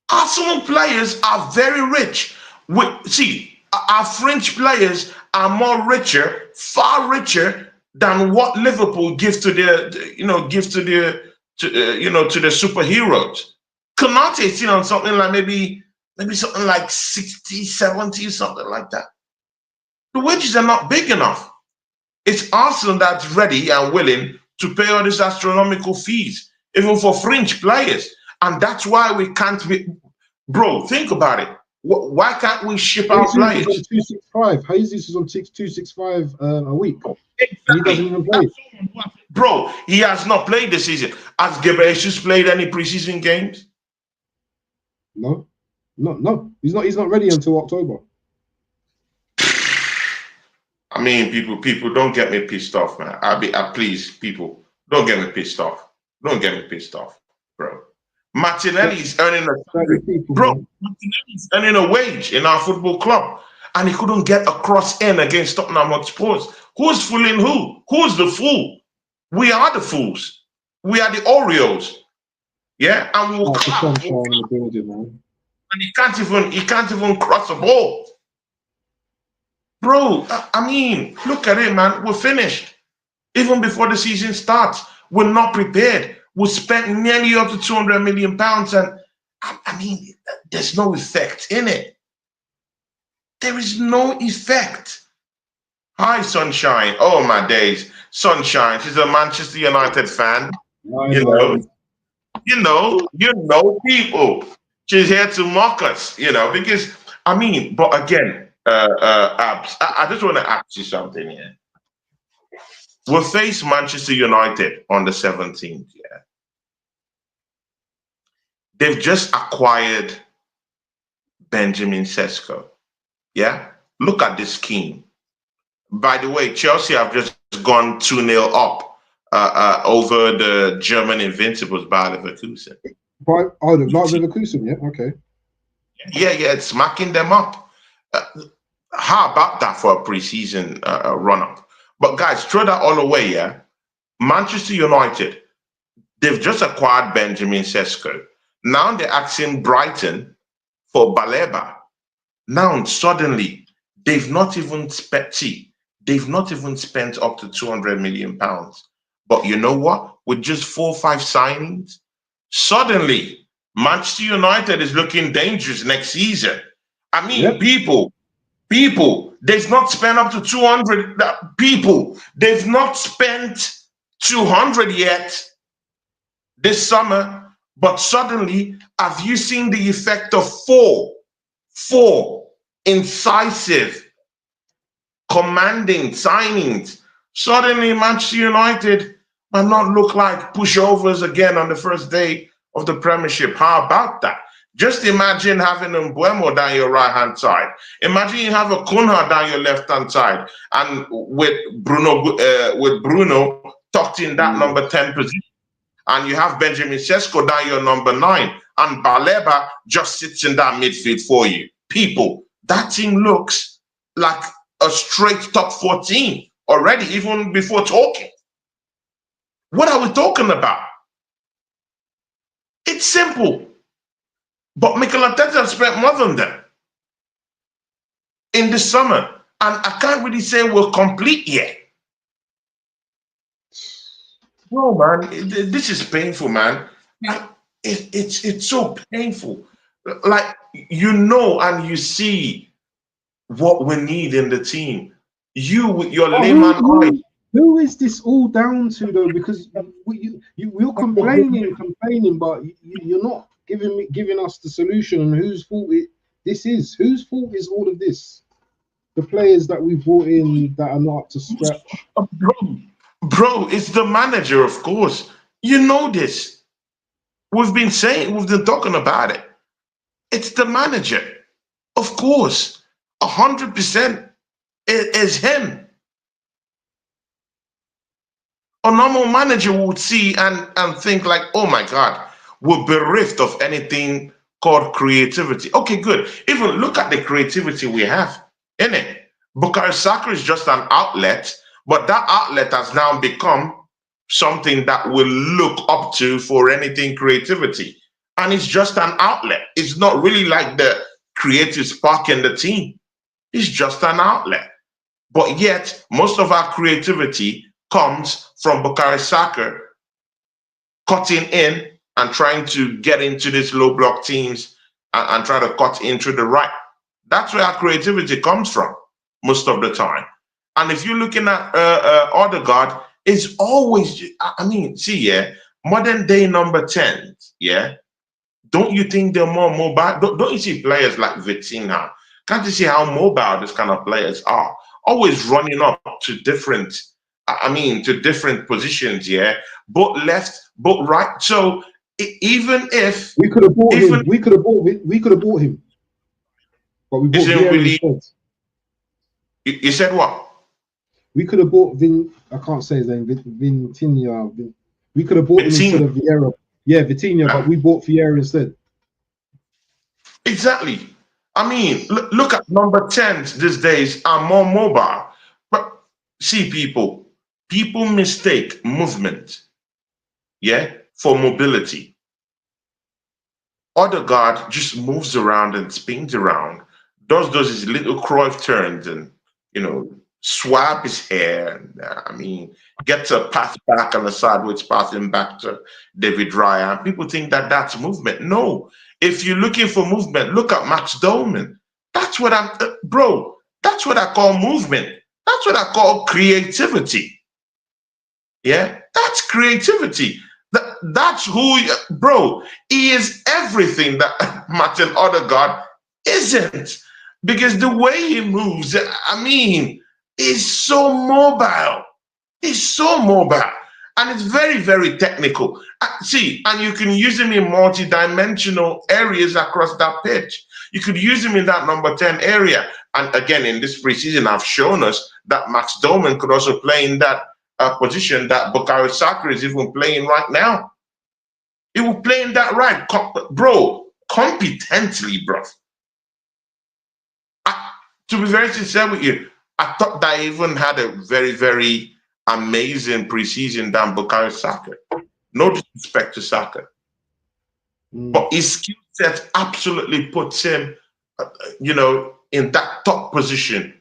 Arsenal players are very rich. See, our French players are more richer, far richer than what Liverpool gives to their, to the superheroes. Konate is still on something like maybe something like 60, 70, something like that. The wages are not big enough. It's Arsenal that's ready and willing to pay all these astronomical fees, even for French players. And that's why we can't be. Bro, think about it. Why can't we ship our players? Jesus is on 265. Jesus is on 265 a week. Exactly. He doesn't even play. Bro, he has not played this season. Has Gebreyesus played any preseason games? No. He's not ready until October. I mean, people don't get me pissed off, man. Please, people, don't get me pissed off. Don't get me pissed off, bro. Martinelli's earning Martinelli's earning a wage in our football club, and he couldn't get a cross in against Tottenham Hotspur. Who's fooling who? Who's the fool? We are the fools. We are the Oreos. Yeah, and we will clap. And he can't even cross a ball. Bro, I mean, look at it, man. We're finished. Even before the season starts, we're not prepared. We spent nearly up to £200 million, and I mean, there's no effect in it. There is no effect. Hi, Sunshine. Oh, my days. Sunshine. She's a Manchester United fan. You know people. She's here to mock us, because, I mean, but again, Abs, I just want to ask you something here. We'll face Manchester United on the 17th, yeah. They've just acquired Benjamin Sesko, yeah? Look at this scheme. By the way, Chelsea have just gone 2-0 up over the German Invincibles by Leverkusen. Like Leverkusen, yeah, okay. Yeah, it's smacking them up. How about that for a preseason run-up? But guys, throw that all away, yeah? Manchester United, they've just acquired Benjamin Sesko. Now they're asking Brighton for Baleba. Now suddenly they've not even spent. See, they've not even spent up to 200 million pounds. But you know what? With just 4 or 5 signings, suddenly Manchester United is looking dangerous next season. I mean, Yep. people, they've not spent up to 200. People, they've not spent 200 yet this summer. But suddenly, have you seen the effect of four incisive, commanding signings? Suddenly, Manchester United might not look like pushovers again on the first day of the Premiership. How about that? Just imagine having a Mbuemo down your right hand side. Imagine you have a Cunha down your left hand side, and with Bruno tucked in that number 10 position, and you have Benjamin Sesko down your number 9, and Baleba just sits in that midfield for you. People, that team looks like a straight top 14 already, even before talking. What are we talking about? It's simple. But Mikel Arteta spent more than them in the summer. And I can't really say we're complete yet. No, man, this is painful, man. It's so painful. Like, you know, and you see what we need in the team. You with your layman eyes. Who is this all down to though? Because you're complaining, but you're not giving us the solution on whose fault this is. Whose fault is all of this? The players that we brought in that are not up to scratch. Bro, it's the manager, of course. You know this. We've been talking about it. It's the manager, of course. 100% is him. A normal manager would see and think like, oh my God, we're bereft of anything called creativity. Okay, good. Even look at the creativity we have in it. Bukayo Saka is just an outlet, but that outlet has now become something that we'll look up to for anything creativity. And it's just an outlet. It's not really like the creative spark in the team. It's just an outlet. But yet, most of our creativity comes from Bukayo Saka cutting in and trying to get into these low block teams and try to cut in through the right. That's where our creativity comes from most of the time. And if you're looking at Odegaard, it's always, I mean, see, yeah, modern day number 10s, yeah, don't you think they're more mobile? Don't you see players like Vitinha? Can't you see how mobile these kind of players are? Always running up to different positions, yeah, both left, both right. So even if we could have bought him, we could have bought him, but we bought Vieira instead. You said what? We could have bought I can't say his name. Vitinha. We could have bought him instead of Vieira. Yeah, Vitinha, but we bought Vieira instead. Exactly. I mean, look at number 10s these days are more mobile. But see, people mistake movement, yeah, for mobility. Odegaard just moves around and spins around, does his little Cruyff turns and, swap his hair. And, gets a pass back on the sideways passing back to David Raya. And people think that that's movement. No. If you're looking for movement, look at Max Doman. That's what that's what I call movement. That's what I call creativity. Yeah, that's creativity. That's who, bro, he is everything that Martin Odegaard isn't. Because the way he moves, is so mobile. He's so mobile. And it's very, very technical. See, and you can use him in multi-dimensional areas across that pitch. You could use him in that number 10 area. And again, in this preseason, I've shown us that Max Doman could also play in that position that Bukayo Saka is even playing right now. He will play in that right, competently, bro. To be very sincere with you, I thought that I even had a very, very amazing preseason than Bukayo Saka. No disrespect to Saka. But his skill set absolutely puts him, in that top position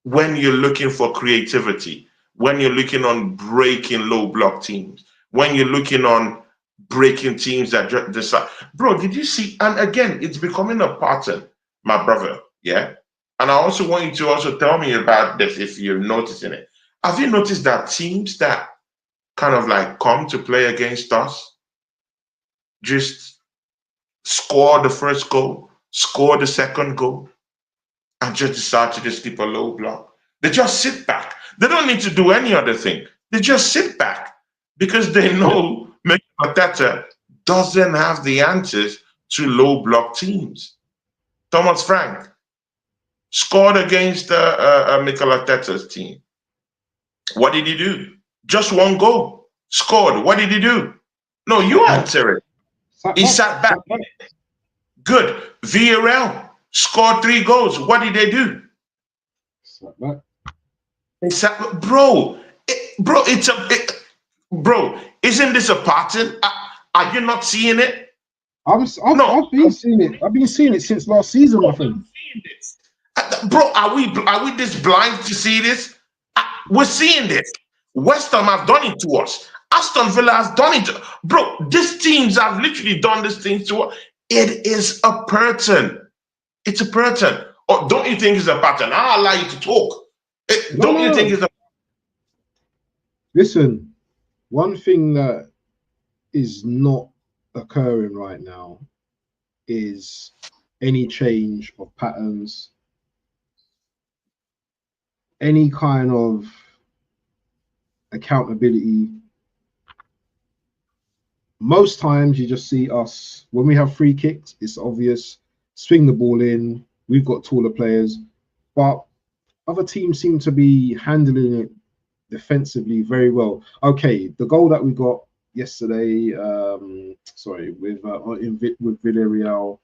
when you're looking for creativity, when you're looking on breaking low block teams, when you're looking on breaking teams that decide. Bro, did you see? And again, it's becoming a pattern, my brother. Yeah. And I also want you to also tell me about this if you're noticing it. Have you noticed that teams that kind of like come to play against us just score the first goal, score the second goal, and just decide to just keep a low block? They just sit back. They don't need to do any other thing. They just sit back because they know Mikel Arteta doesn't have the answers to low block teams. Thomas Frank scored against Mikel Arteta's team. What did he do? Just one goal. Scored. What did he do? No, you answer it. He sat back. Good. Villarreal scored 3 goals. What did they do? Sat back. They sat back. Bro, isn't this a pattern? Are you not seeing it? I've been seeing it. I've been seeing it since last season, my friend. Bro, are we this blind to see this? We're seeing this. West Ham have done it to us. Aston Villa has done it. Bro, these teams have literally done these things to us. It is a pattern. It's a pattern. Or don't you think it's a pattern? I'll allow you to talk. Don't you think it's a... Listen, one thing that is not occurring right now is any change of patterns, any kind of accountability. Most times you just see us, when we have free kicks, it's obvious, swing the ball in, we've got taller players, but other teams seem to be handling it defensively very well. Okay, the goal that we got yesterday, with Villarreal,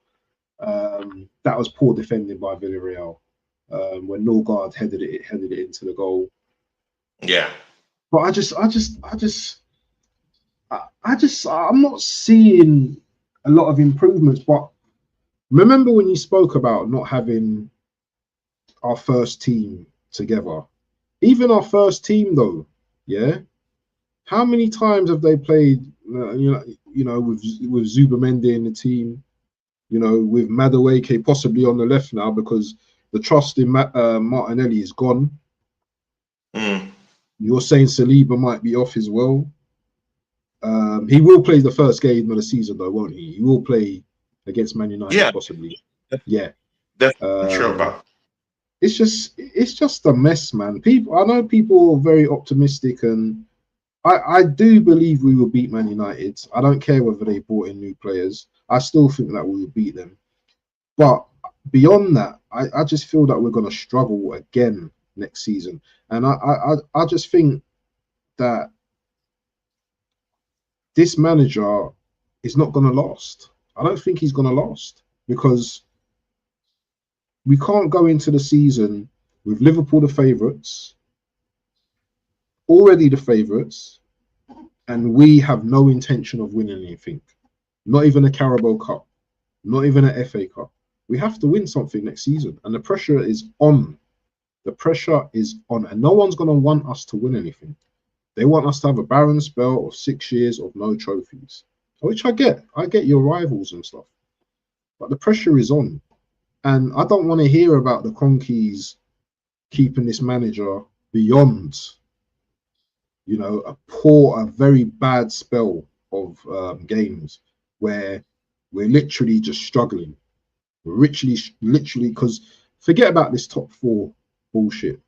that was poor defending by Villarreal, when Norgard headed it into the goal. Yeah. But I'm not seeing a lot of improvements. But remember when you spoke about not having our first team together? Even our first team, though, yeah. How many times have they played? With Zubamendi in the team, with Madueke possibly on the left now because the trust in Martinelli is gone. You're saying Saliba might be off as well. He will play the first game of the season, though, won't he? He will play against Man United, possibly. Yeah, definitely sure about. It's just a mess, man. I know people are very optimistic, and I do believe we will beat Man United. I don't care whether they brought in new players. I still think that we will beat them. But beyond that, I just feel that we're going to struggle again next season. And I just think that this manager is not going to last. I don't think he's going to last because we can't go into the season with Liverpool the favourites, already the favourites, and we have no intention of winning anything. Not even a Carabao Cup, not even an FA Cup. We have to win something next season, and the pressure is on. The pressure is on, and no one's going to want us to win anything. They want us to have a barren spell of 6 years of no trophies, which I get. I get your rivals and stuff, but the pressure is on, and I don't want to hear about the Cronkies keeping this manager beyond, a very bad spell of games where we're literally just struggling. We're literally, because forget about this top 4 bullshit.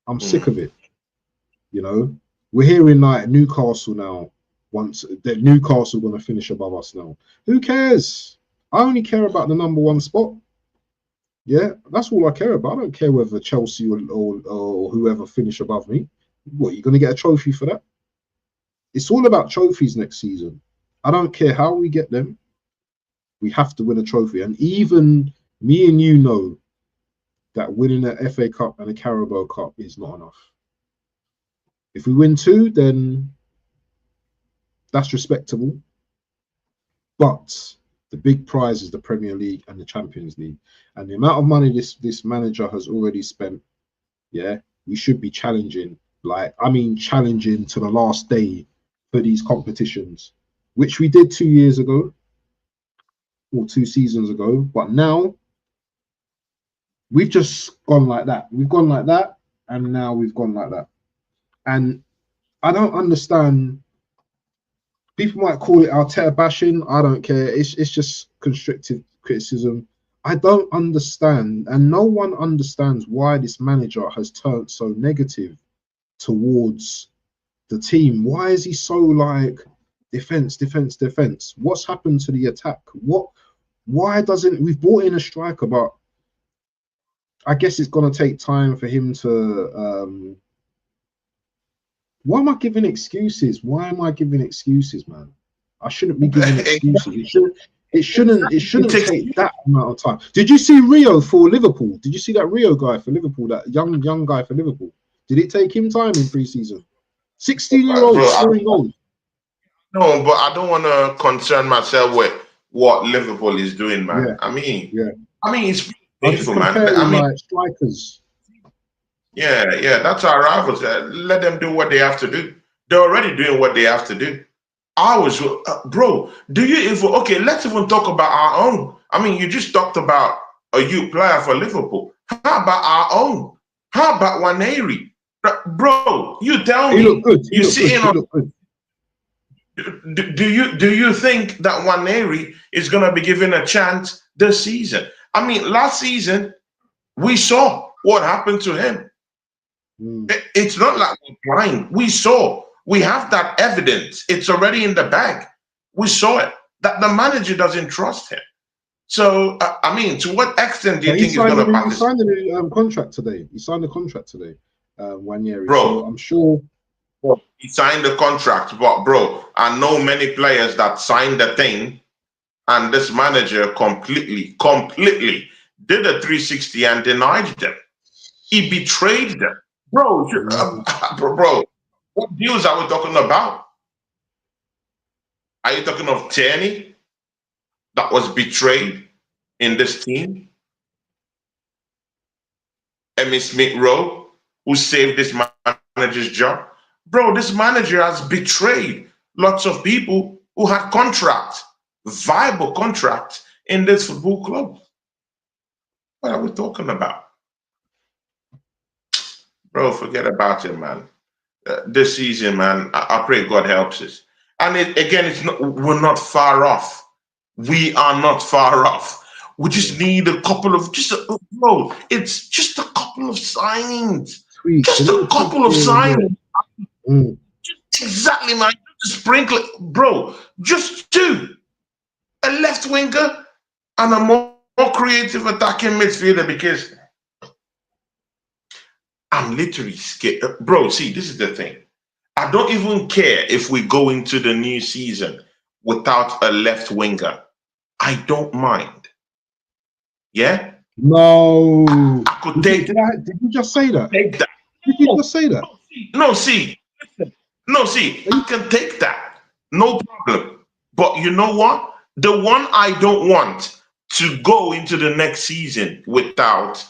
I'm sick of it. We're hearing like Newcastle now. Once that Newcastle going to finish above us now. Who cares? I only care about the number 1 spot. Yeah, that's all I care about. I don't care whether Chelsea or whoever finish above me. What, you're going to get a trophy for that? It's all about trophies next season. I don't care how we get them. We have to win a trophy. And even me and you know that winning an FA Cup and a Carabao Cup is not enough. If we win 2, then that's respectable. But the big prize is the Premier League and the Champions League. And the amount of money this manager has already spent, yeah, we should be challenging, like, I mean, challenging to the last day for these competitions, which we did 2 years ago or 2 seasons ago. But now we've just gone like that. We've gone like that, and now we've gone like that. And I don't understand. People might call it Arteta bashing. I don't care. It's just constructive criticism. I don't understand, and no one understands why this manager has turned so negative towards the team. Why is he so like defense, defense, defense? What's happened to the attack? Why doesn't we've brought in a striker, but I guess it's gonna take time for him to why am I giving excuses? Why am I giving excuses, man? I shouldn't be giving excuses. It shouldn't take that amount of time. Did you see Rio for Liverpool? Did you see that Rio guy for Liverpool, that young guy for Liverpool? Did it take him time in pre-season? 16-year-old scoring goals. No, but I don't want to concern myself with what Liverpool is doing, man. Yeah. I mean, Yeah. It's painful, man. I mean, like strikers. Yeah, that's our rivals. Let them do what they have to do. They're already doing what they have to do. Bro, do you even, okay, let's even talk about our own. I mean, you just talked about a youth player for Liverpool. How about our own? How about Waneri? Bro, you tell me. He looked good. He looked good. Do you think that Waneri is going to be given a chance this season? I mean, last season, we saw what happened to him. It's not like we're blind. We saw. We have that evidence. It's already in the bag. We saw it. That the manager doesn't trust him. So, I mean, to what extent do you think he's going to pass? He signed a new contract today. He signed a contract today, Waneri. Bro, so I'm sure. He signed the contract, but bro, I know many players that signed the thing, and this manager completely did a 360 and denied them. He betrayed them. Bro, bro, what deals are we talking about? Are you talking of Tierney that was betrayed in this team? Emmy Smith-Rowe, who saved this manager's job? Bro, this manager has betrayed lots of people who had contracts, viable contracts in this football club. What are we talking about? Bro, forget about it, man. This season, man, I pray God helps us. And we're not far off. We are not far off. We just need a couple of, it's just a couple of signings. Just a couple of signings. Exactly, man. Sprinkle it, bro. Just 2. A left winger and a more creative attacking midfielder, because I'm literally scared. Bro, see, this is the thing. I don't even care if we go into the new season without a left winger. I don't mind. Yeah? No. I could take. Did you just say that? Take that. Did you just say that? No, see, I can take that. No problem. But you know what? The one I don't want to go into the next season without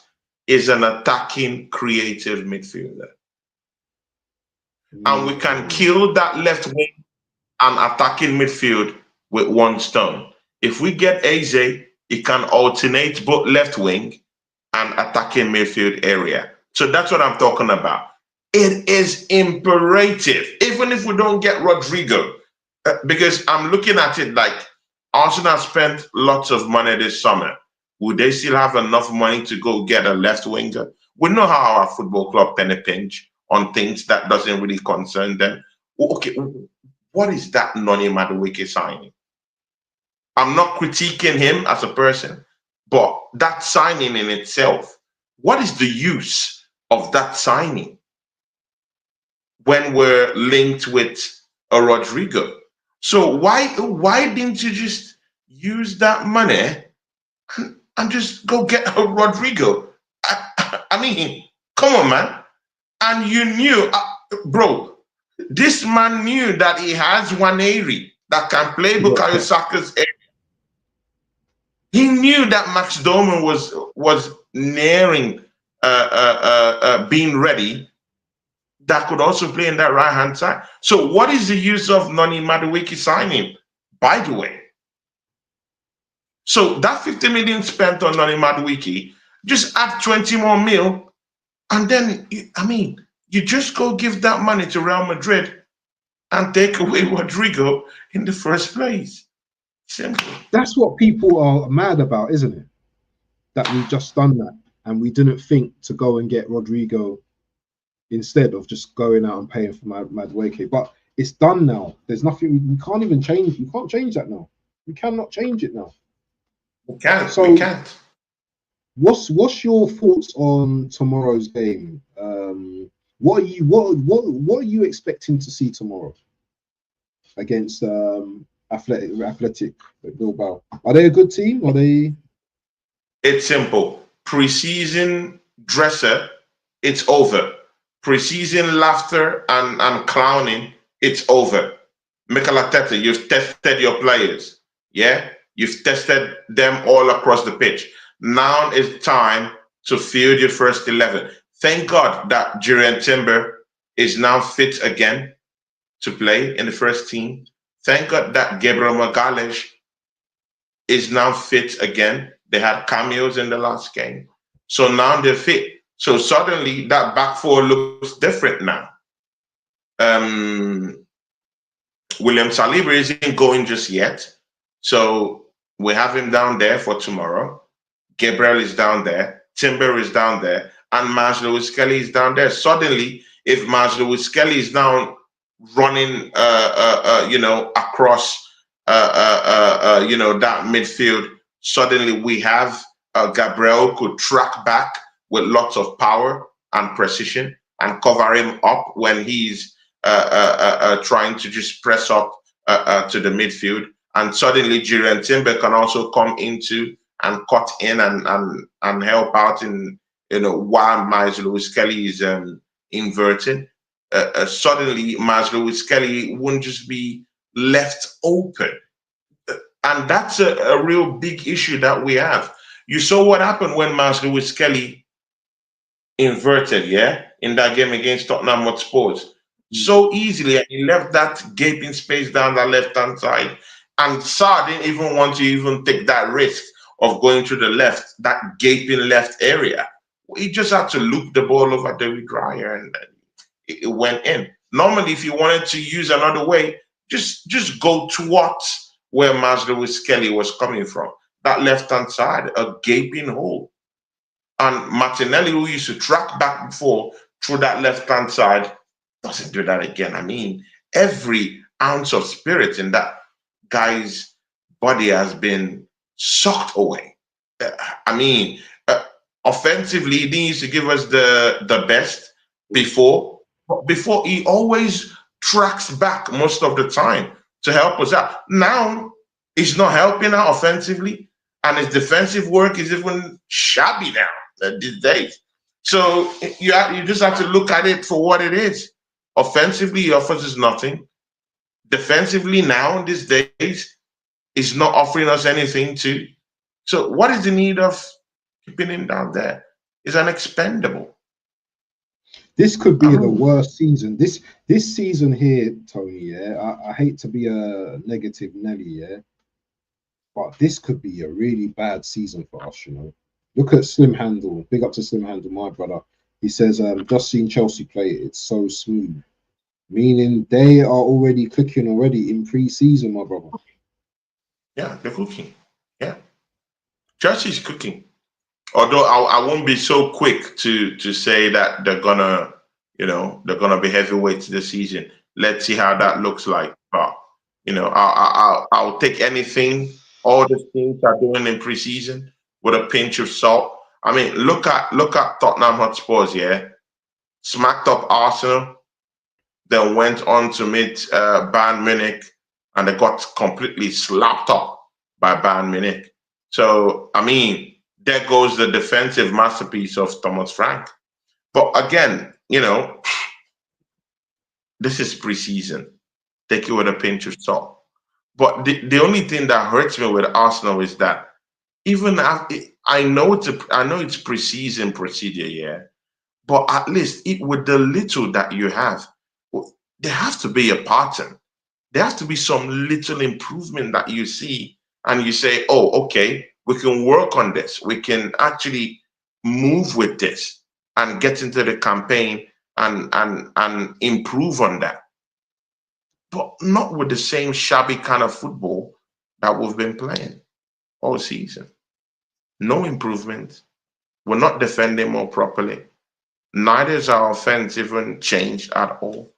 is an attacking, creative midfielder. And we can kill that left wing and attacking midfield with one stone. If we get Eze, it can alternate both left wing and attacking midfield area. So that's what I'm talking about. It is imperative, even if we don't get Rodrigo, because I'm looking at it like Arsenal spent lots of money this summer. Would they still have enough money to go get a left winger? We know how our football club penny pinch on things that doesn't really concern them. Okay, what is that Noni Madueke signing? I'm not critiquing him as a person, but that signing in itself, what is the use of that signing when we're linked with a Rodrigo? So why didn't you just use that money and just go get a Rodrigo? I mean, come on, man. And you knew, bro, this man knew that he has Waneri that can play He got Bukayo kept. Saka's area. He knew that Max Doman was nearing being ready, that could also play in that right hand side. So what is the use of Noni Madueke signing, by the way? So that 50 million spent on Noni Madueke, just add 20 more mil, and then I mean, you just go give that money to Real Madrid and take away Rodrigo in the first place. Simple. That's what people are mad about, isn't it? That we've just done that and we didn't think to go and get Rodrigo instead of just going out and paying for Madueke. But it's done now. There's nothing we can't even change. You can't change that now. We cannot change it now. We can't. So we can't. What's your thoughts on tomorrow's game? What are you expecting to see tomorrow against Athletic Bilbao? Are they a good team? Are they? It's simple. Preseason dresser, it's over. Preseason laughter and clowning, it's over. Mikel Arteta, you've tested your players. Yeah? You've tested them all across the pitch. Now it's time to field your first 11. Thank God that Jurriën Timber is now fit again to play in the first team. Thank God that Gabriel Magalhaes is now fit again. They had cameos in the last game. So now they're fit. So suddenly that back four looks different now. William Saliba isn't going just yet. So we have him down there for tomorrow. Gabriel is down there. Timber is down there. And Maj Lewis Kelly is down there. Suddenly, if Maj Lewis Kelly is now running, across, that midfield, suddenly we have Gabriel could track back with lots of power and precision and cover him up when he's trying to just press up to the midfield. And suddenly Jurriën Timber can also come into and cut in and help out in, while Miles Lewis Kelly is inverting. Suddenly Miles Lewis Kelly wouldn't just be left open. And that's a real big issue that we have. You saw what happened when Miles Lewis Kelly inverted, in that game against Tottenham Hotspur. So easily, and he left that gaping space down the left-hand side. And Sarr didn't even want to even take that risk of going to the left, that gaping left area. He just had to loop the ball over David Raya and it went in. Normally, if you wanted to use another way, just go towards where Miles Lewis Kelly was coming from. That left-hand side, a gaping hole. And Martinelli, who used to track back before through that left-hand side, doesn't do that again. I mean, every ounce of spirit in that guy's body has been sucked away. Offensively, he didn't used to give us the best before. Before, he always tracks back most of the time to help us out. Now, he's not helping out offensively, and his defensive work is even shabby now these days. So you just have to look at it for what it is. Offensively, he offers us nothing. Defensively, now these days, is not offering us anything too. So what is the need of keeping him down there? He's an expendable. This could be the worst season. This season here, Tony. I hate to be a negative Nelly, but this could be a really bad season for us. Look at Slim Handle. Big up to Slim Handle, my brother. He says, just seen Chelsea play. It's so smooth. Meaning they are already cooking already in pre-season, my brother. Yeah, they're cooking. Yeah. Chelsea's cooking. Although I won't be so quick to say that they're gonna be heavyweights this season. Let's see how that looks like. But I'll take anything all the teams are doing in preseason with a pinch of salt. I mean, look at Tottenham Hotspurs, smacked up Arsenal, then went on to meet Bayern Munich, and they got completely slapped up by Bayern Munich. So I mean, there goes the defensive masterpiece of Thomas Frank. But again, This is preseason. Take it with a pinch of salt. But the only thing that hurts me with Arsenal is that even after, I know it's preseason procedure, yeah. But at least with the little that you have, there has to be a pattern. There has to be some little improvement that you see, and you say, "Oh, okay, we can work on this. We can actually move with this and get into the campaign and improve on that." But not with the same shabby kind of football that we've been playing all season. No improvement. We're not defending more properly. Neither is our offense even changed at all.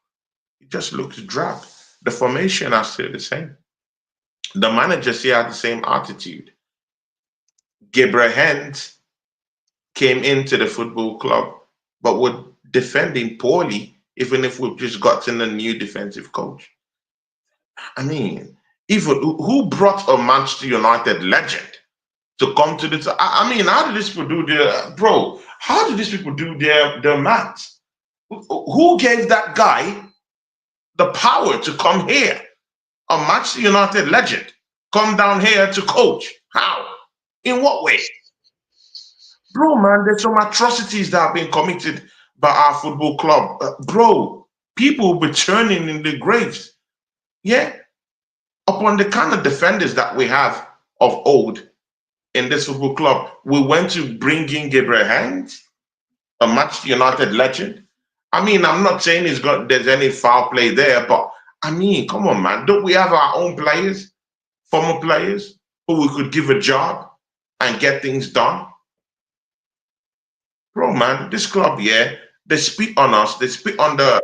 It just looks drab. The formation are still the same. The manager still had the same attitude. Gabriel Hens came into the football club, but we're defending poorly, even if we've just gotten a new defensive coach. I mean, even who brought a Manchester United legend to come to this? I mean, how did these people do their bro? How did these people do their maths? Who gave that guy the power to come here? A Manchester United legend come down here to coach? How? In what way? Bro, man, there's some atrocities that have been committed by our football club. Bro, people will be turning in the graves. Yeah, upon the kind of defenders that we have of old in this football club, we went to bring in Gabriel Hines, a Manchester United legend. I mean, I'm not saying there's any foul play there, but I mean, come on, man. Don't we have our own players, former players, who we could give a job and get things done? Bro, man, this club, yeah, they spit on us. They spit on the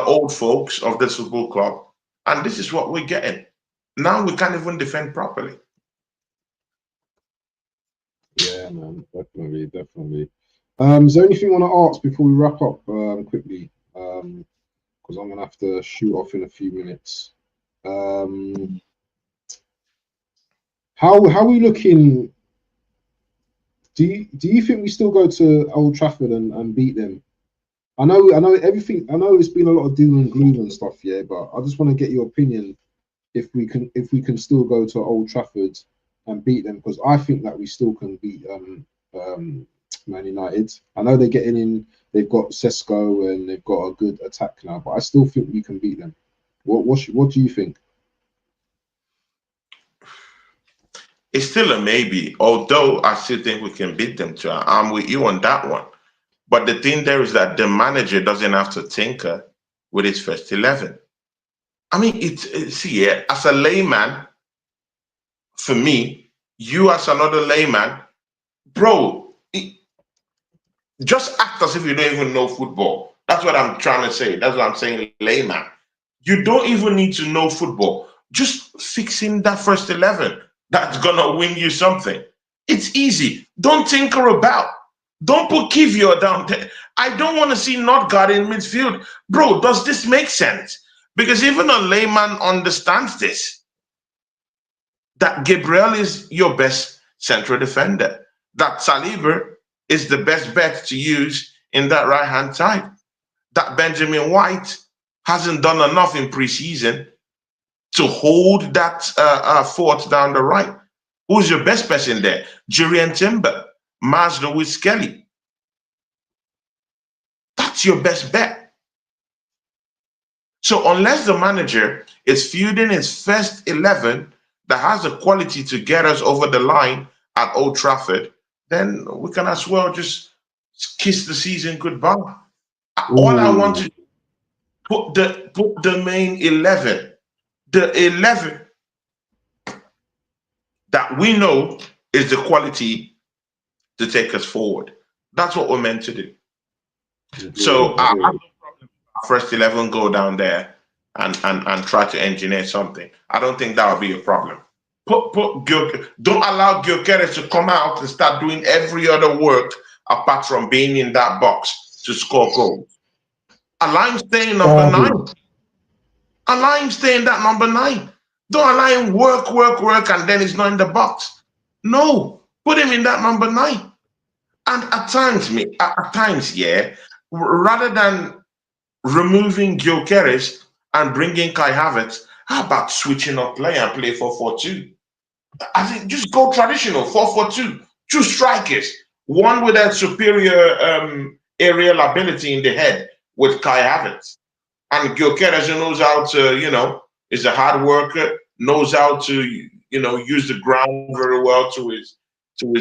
old folks of this football club, and this is what we're getting. Now we can't even defend properly. Yeah, man, definitely, definitely. Is there anything you want to ask before we wrap up quickly? Because I'm gonna have to shoot off in a few minutes. How are we looking? Do you think we still go to Old Trafford and beat them? I know everything. I know it's been a lot of doom and gloom and stuff, yeah. But I just want to get your opinion if we can still go to Old Trafford and beat them, because I think that we still can beat Man United. I know they're getting in. They've got Sesko and they've got a good attack now, but I still think we can beat them. What do you think? It's still a maybe, although I still think we can beat them too. I'm with you on that one. But the thing there is that the manager doesn't have to tinker with his first 11. I mean, see, yeah, as a layman, for me, you as another layman, bro, just act as if you don't even know football. That's what I'm trying to say. That's what I'm saying, layman. You don't even need to know football. Just fixing that first 11, that's gonna win you something. It's easy. Don't tinker about. Don't put Kivio down there. I don't want to see Notgard in midfield. Bro, does this make sense? Because even a layman understands this. That Gabriel is your best central defender. That Saliba is the best bet to use in that right-hand side. That Benjamin White hasn't done enough in preseason to hold that fort down the right. Who's your best person there? Jurien Timber, Mars Lewis Kelly. That's your best bet. So unless the manager is fielding his first 11 that has the quality to get us over the line at Old Trafford, then we can as well just kiss the season goodbye. All I want to put the main 11, the 11 that we know is the quality to take us forward. That's what we're meant to do. So I have no problem. First 11 go down there and try to engineer something. I don't think that would be a problem. Don't allow Gyökeres to come out and start doing every other work apart from being in that box to score goals. Allow him stay in number 9. Allow him stay in that number 9. Don't allow him work, and then he's not in the box. No, put him in that number 9. And at times, yeah, rather than removing Gyökeres and bringing Kai Havertz. How about switching up play and play 4-4-2? I think just go traditional 4-4-2. Two strikers, one with that superior aerial ability in the head with Kai Havertz, and Gyökeres who knows how to, is a hard worker, knows how to, use the ground very well to his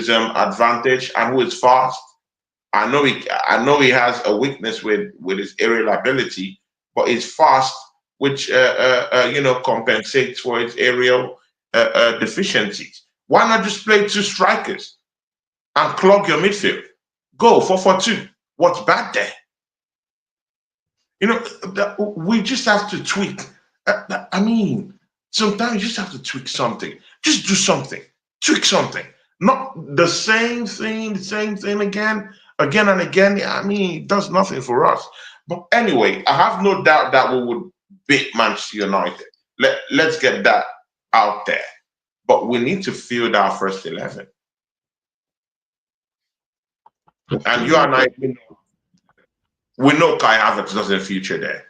advantage, and who is fast. I know he has a weakness with his aerial ability, but he's fast, which compensates for his aerial deficiencies. Why not just play two strikers and clog your midfield? Go 4-4-2. What's bad there? We just have to tweak. I mean, sometimes you just have to tweak something. Just do something. Tweak something. Not the same thing again and again. I mean, it does nothing for us. But anyway, I have no doubt that we would beat Manchester United. Let's get that out there. But we need to field our first 11. And you and I, we know Kai Havertz doesn't feature there.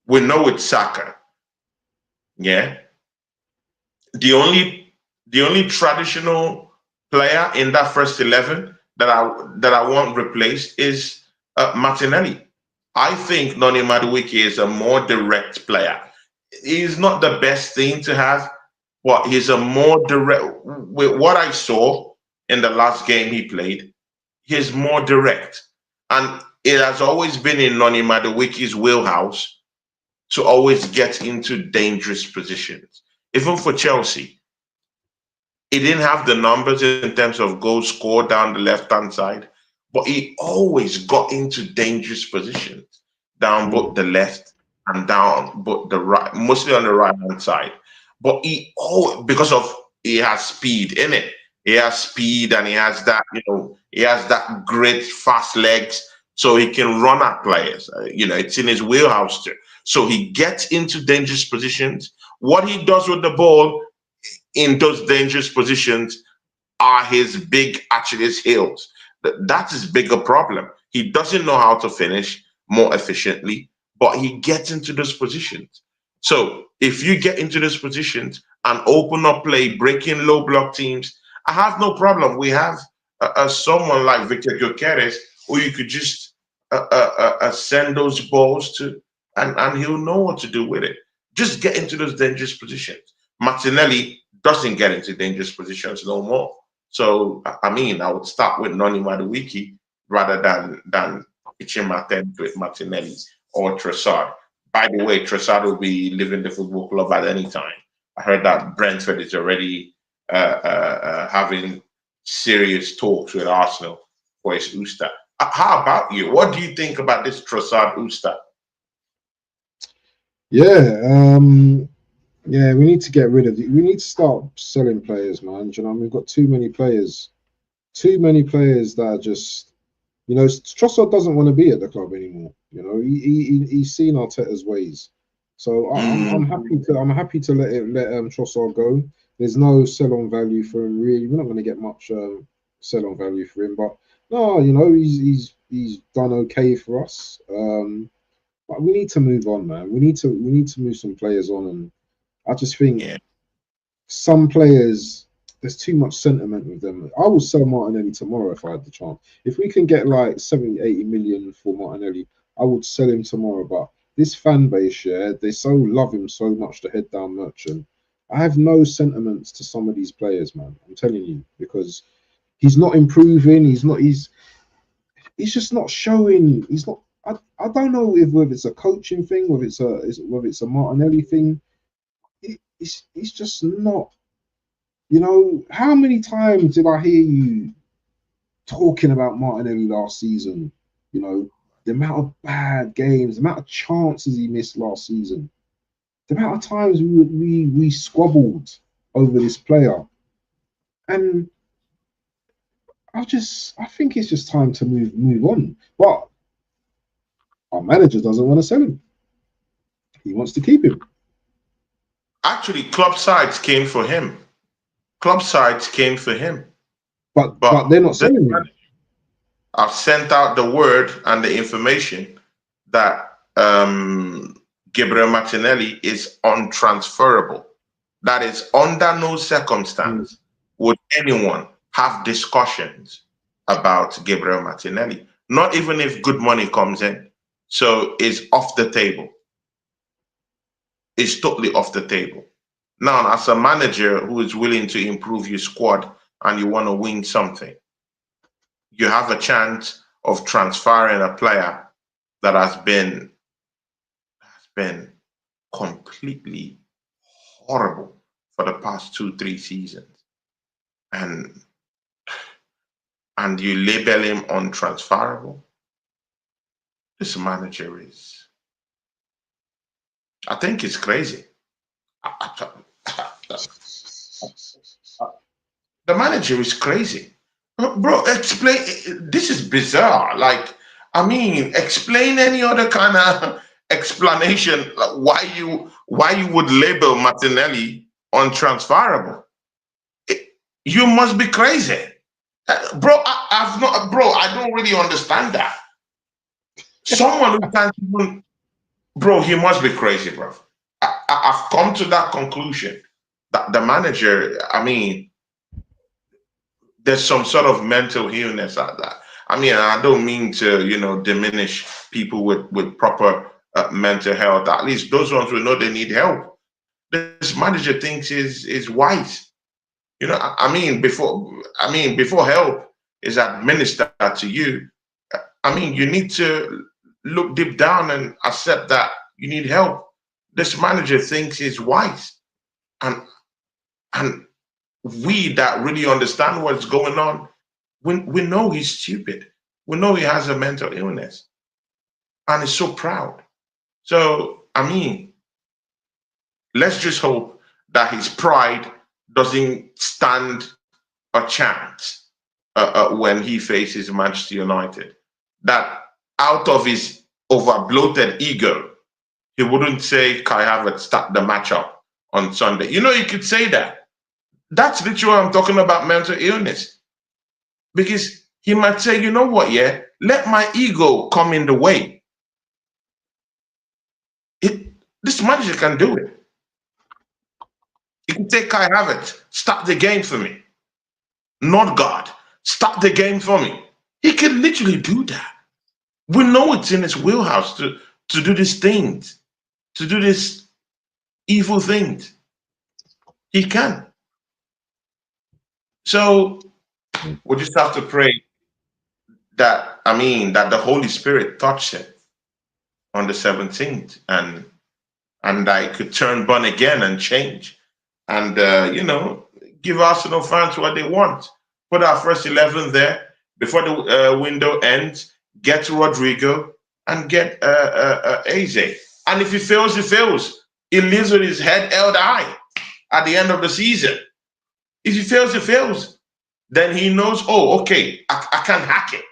We know it's Saka. Yeah. The only traditional player in that first 11 that I want replaced is Martinelli. I think Noni Madueke is a more direct player. He's not the best thing to have, but he's a more direct. With what I saw in the last game he played, he's more direct. And it has always been in Noni Madueke's wheelhouse to always get into dangerous positions. Even for Chelsea, he didn't have the numbers in terms of goals scored down the left-hand side, but he always got into dangerous positions down both the left and down both the right, mostly on the right-hand side. But because of he has speed in it. He has speed and he has that, he has that great fast legs, so he can run at players. It's in his wheelhouse too. So he gets into dangerous positions. What he does with the ball in those dangerous positions are his big Achilles heels. That's his bigger problem. He doesn't know how to finish more efficiently, but he gets into those positions. So if you get into those positions and open up play, breaking low block teams, I have no problem. We have someone like Victor Gyökeres who you could just send those balls to, and he'll know what to do with it. Just get into those dangerous positions. Martinelli doesn't get into dangerous positions no more. So, I mean, I would start with Noni Madueke rather than pitching my tent with Martinelli or Trossard. By the way, Trossard will be leaving the football club at any time. I heard that Brentford is already having serious talks with Arsenal for his Usta. How about you? What do you think about this Trossard Usta? Yeah, we need to get rid of it. We need to start selling players, man. Do you know, we've got too many players that are just, Trossard doesn't want to be at the club anymore. He's seen Arteta's ways. So I'm happy to let Trossard go. There's no sell-on value for him, really. We're not going to get much sell-on value for him, but no, he's done okay for us. But we need to move on, man. We need to move some players on, and I just think some players, there's too much sentiment with them. I would sell Martinelli tomorrow if I had the chance. If we can get like 70, 80 million for Martinelli, I would sell him tomorrow. But this fan base, they so love him so much, the head down merchant. I have no sentiments to some of these players, man. I'm telling you, because he's not improving. He's just not showing. He's not. I don't know whether it's a coaching thing, whether it's a Martinelli thing. It's just not. How many times did I hear you talking about Martinelli last season? The amount of bad games, the amount of chances he missed last season, the amount of times we squabbled over this player, and I think it's just time to move on. But our manager doesn't want to sell him. He wants to keep him. Actually, club sides came for him. But they're not selling him. I've sent out the word and the information that Gabriel Martinelli is untransferable. That is, under no circumstance would anyone have discussions about Gabriel Martinelli, not even if good money comes in. So it's off the table. It's totally off the table. Now, as a manager who is willing to improve your squad and you want to win something, you have a chance of transferring a player that has been completely horrible for the past 2-3 seasons, and you label him untransferable. This manager is, I think it's crazy. The manager is crazy. Bro, explain. This is bizarre. Like, I mean, explain any other kind of explanation, like why you would label Martinelli untransferable. You must be crazy. Bro, I've not, bro, I don't really understand that. Someone who can't even, bro, he must be crazy, bro. I've come to that conclusion that the manager, I mean, there's some sort of mental illness out there. I mean, I don't mean to, diminish people with proper mental health. At least those ones who know they need help. This manager thinks is wise. I mean, before help is administered to you, I mean, you need to look deep down and accept that you need help. This manager thinks he's wise, and we that really understand what's going on, we know he's stupid. We know he has a mental illness, and he's so proud. So, I mean, let's just hope that his pride doesn't stand a chance when he faces Manchester United. That out of his over-bloated ego, he wouldn't say Kai Havertz start the matchup on Sunday. You could say that. That's literally what I'm talking about, mental illness. Because he might say, you know what, yeah, let my ego come in the way. This manager can do it. He can take Kai Havertz, start the game for me. Not God, start the game for me. He can literally do that. We know it's in his wheelhouse to do these things, to do these evil things. He can. So we just have to pray that, that the Holy Spirit touched him on the 17th and I could turn born again and change and, give Arsenal fans what they want. Put our first 11 there before the window ends, get Rodrigo and get Eze. And if he fails, he fails. He lives with his head held high at the end of the season. If he fails, he fails. Then he knows, oh, okay, I can't hack it.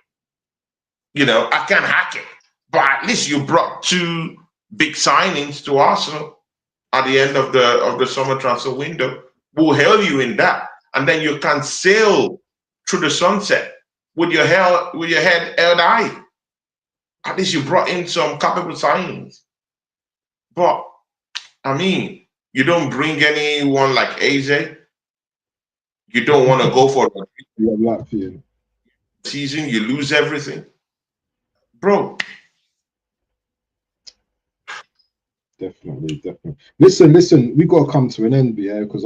I can't hack it. But at least you brought 2 big signings to Arsenal at the end of the summer transfer window. We'll hail you in that. And then you can sail through the sunset with your head held high. At least you brought in some capable signings. But, you don't bring anyone like Eze. You don't want to go for a season, you lose everything. Bro. Definitely. Listen, we got to come to an end, yeah, because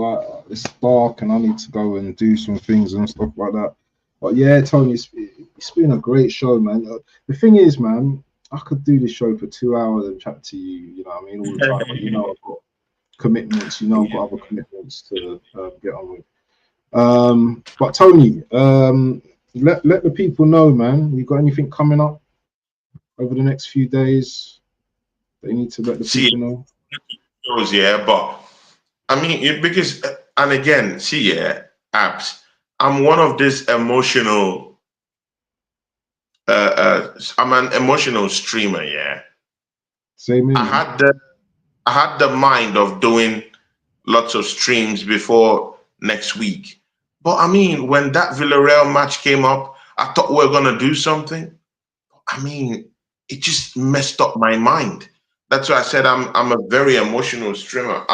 it's dark and I need to go and do some things and stuff like that. But yeah, Tony, it's been a great show, man. The thing is, man, I could do this show for 2 hours and chat to you, all the time. But I've got commitments, I've got other commitments to get on with. But Tony, let the people know, man. You got anything coming up over the next few days? They need to let the people know. Yeah, but because, and again, apps. I'm one of this emotional. I'm an emotional streamer. Yeah. Same. I had the mind of doing lots of streams before next week, but when that Villarreal match came up, I thought we were gonna do something. it just messed up my mind. That's why I said I'm a very emotional streamer.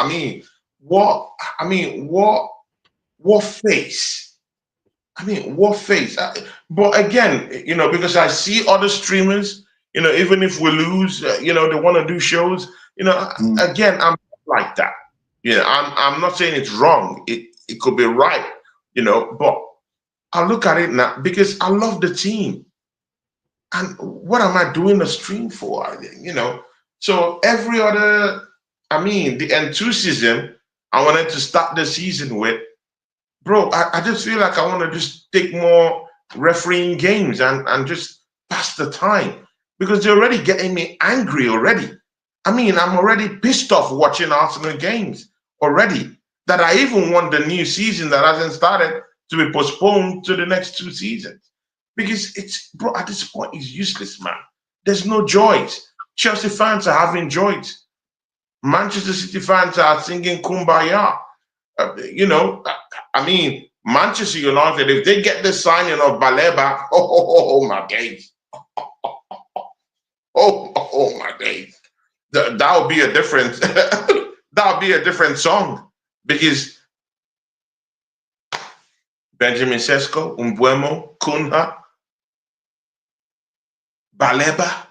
What I mean, what face? What face? But again, because I see other streamers, even if we lose, they want to do shows. Again, I'm not like that. I'm not saying it's wrong. It could be right, but I look at it now because I love the team. And what am I doing the stream for? So every other, the enthusiasm I wanted to start the season with, bro, I just feel like I want to just take more refereeing games and just pass the time because they're already getting me angry already. I'm already pissed off watching Arsenal games already. That I even want the new season that hasn't started to be postponed to the next 2 seasons. Because bro, at this point, it's useless, man. There's no joys. Chelsea fans are having joys. Manchester City fans are singing Kumbaya. Manchester United, if they get the signing of Baleba, oh my days. Oh my days. That would be a different that would be a different song. Because Benjamin Sesko, Umbuemo, Kunha, Baleba.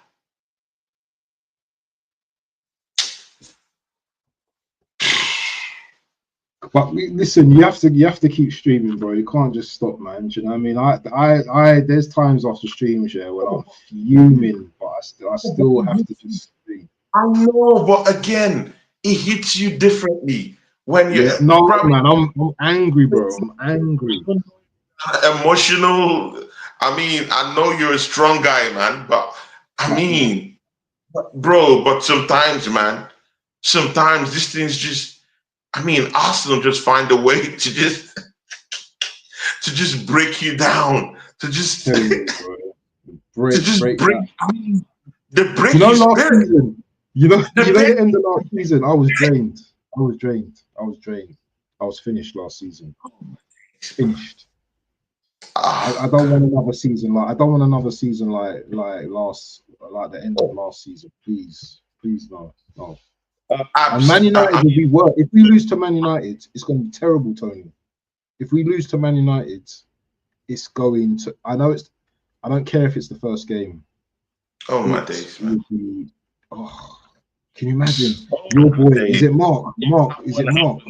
But listen, you have to keep streaming, bro. You can't just stop, man. Do you know what I mean? I there's times after streams, yeah, where I'm fuming, but I still have to just stream. I know, but again, it hits you differently when you no, man, I'm angry, bro. I'm angry. Emotional. I know you're a strong guy, man, but but sometimes, man, sometimes these things just, Arsenal just find a way to just break you down, to just break the break your last spirit. Season, the end of last season, I was drained. I was finished last season. Finished. I don't want another season like the end of last season. Please, no. And Man United will be worse. If we lose to Man United, it's going to be terrible, Tony. If we lose to Man United, it's going to. I don't care if it's the first game. Oh my days, man. Can you imagine? Your boy, is it Mark? Is it Mark?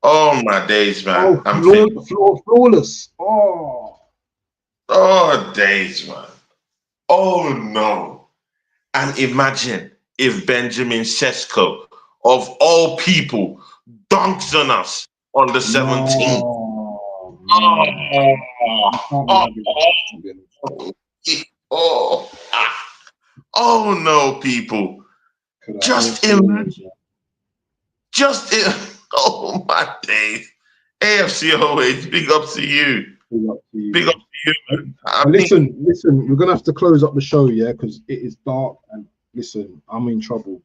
Oh my days, man. Flawless. Oh days, man. Oh no. And imagine if Benjamin Sesko, of all people, dunks on us on the 17th. Oh no, people. Just imagine. Oh my days. AFC always, big up to you. Big up to you, man. Listen, we're gonna have to close up the show, yeah, because it is dark. And listen, I'm in trouble.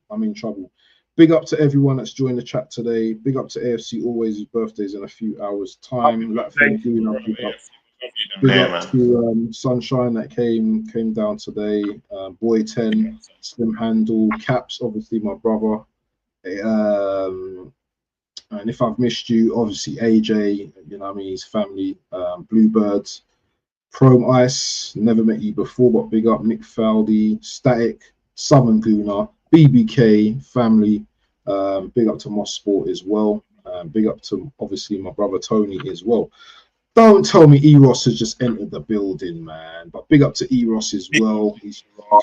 Big up to everyone that's joined the chat today. Big up to AFC always. His birthday's in a few hours' time. Big up to Sunshine that came down today. Boy 10, Slim Handle, Caps, obviously my brother. And if I've missed you, obviously AJ, his family, Bluebirds, Chrome Ice, never met you before, but big up Nick Faldy, Static, Summon Gooner, BBK, family, big up to Moss Sport as well, big up to obviously my brother Tony as well. Don't tell me Eros has just entered the building, man, but big up to Eros as well. He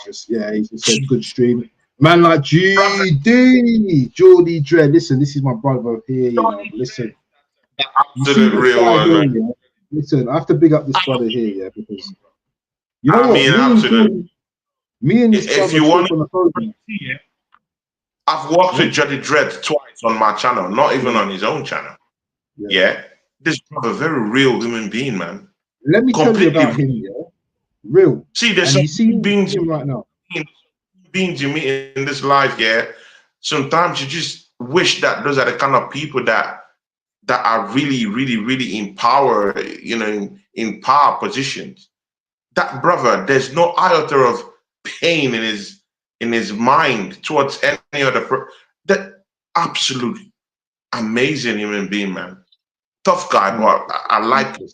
just said good stream. Man like Geordie Dread. Listen, this is my brother here, listen. Absolute real one, man. Here, listen, I have to big up this brother here, yeah, because you know me and this brother talk on the phone. I've worked with Jody Dread twice on my channel, not even on his own channel. Yeah. This brother, very real human being, man. Let me tell you about him, yeah. Real. See, there's some beings right now. Beings you meet in this life, yeah. Sometimes you just wish that those are the kind of people that are really, really, really in power, in power positions. That brother, there's no iota of pain in his mind towards any other that absolutely amazing human being, man. Tough guy, but I like it.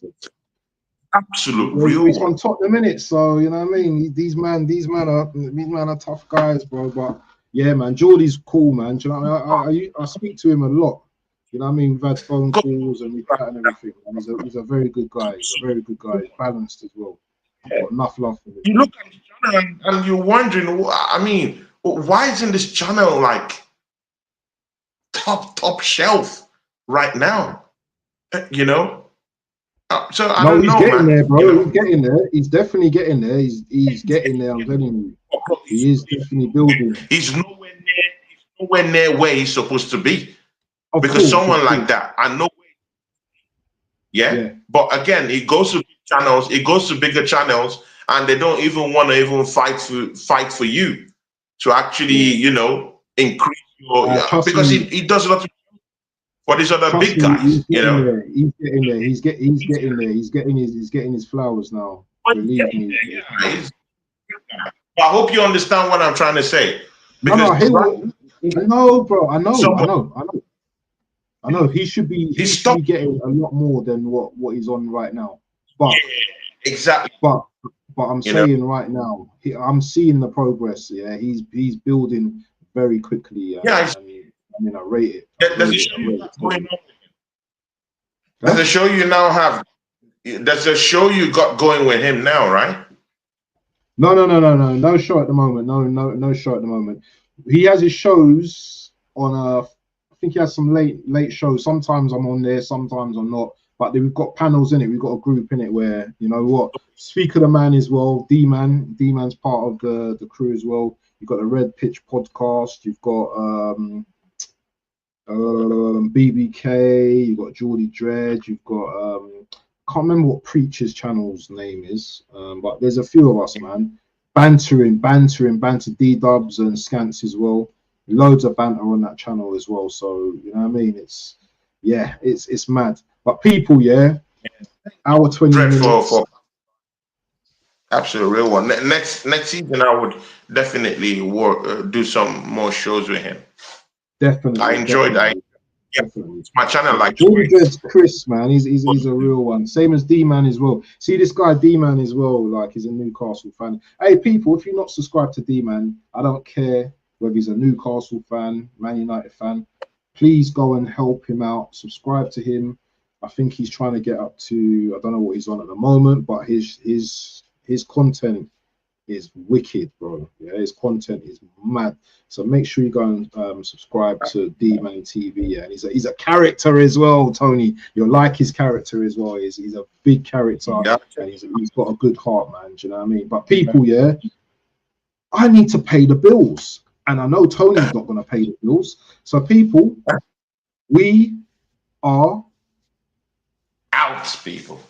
Absolute real He's one. from Tottenham, innit? So you know what I mean. These men are tough guys, bro. But yeah, man, Geordie's cool, man. Do you know what I mean? I speak to him a lot. You know what I mean? We've had phone calls and we've chat and everything. And he's a very good guy. He's a very good guy. He's balanced as well. Got enough love for him. You look at his channel and you're wondering, I mean, why isn't this channel like top shelf right now? You know? So I don't know, getting man. there, bro. You know? He's getting there. He's definitely getting there. He's getting there. I'm telling you, he is definitely building. He's nowhere near where he's supposed to be. Because someone like that, I know. Yeah. But again, it goes to big channels. It goes to bigger channels, and they don't even want to even fight for you to actually, you know, increase your because he does a lot for these other big guys. You know, he's getting there. He's getting there. He's getting his flowers now. Believe me. I hope you understand what I'm trying to say. Because I know, bro. I know. He should be getting a lot more than what he's on right now. But exactly. But I'm saying right now, I'm seeing the progress. Yeah, he's building very quickly. I mean, I rate it. There's a show you got going on. There's a show you now have. There's a show you got going with him now, right? No show at the moment. No show at the moment. He has his shows on I think he has some late shows. Sometimes I'm on there, sometimes I'm not. But we've got panels in it. We've got a group in it where, you know what, Speak of the Man as well. D-Man's part of the crew as well. You've got the Red Pitch podcast. You've got BBK. You've got Geordie Dredge. You've got can't remember what Preacher's channel's name is, but there's a few of us, man. Banter D-Dubs and Scants as well. Loads of banter on that channel as well. So you know what I mean. It's mad. But people, hour 20 minutes. Absolute real one. Next season, I would definitely do some more shows with him. Definitely. I enjoyed that. Definitely. It's my channel, like Chris, man. He's a real one. Same as D-Man as well. See this guy D-Man as well. Like he's a Newcastle fan. Hey, people, if you're not subscribed to D-Man, I don't care whether he's a Newcastle fan, Man United fan. Please go and help him out. Subscribe to him. I think he's trying to get up to, I don't know what he's on at the moment, but his content is wicked, bro. Yeah, his content is mad. So make sure you go and subscribe to D-Man TV. Yeah, and he's a character as well, Tony. You'll like his character as well. He's a big character, and he's got a good heart, man. Do you know what I mean? But people, I need to pay the bills, and I know Tony's not going to pay the bills. So people, we are out, people.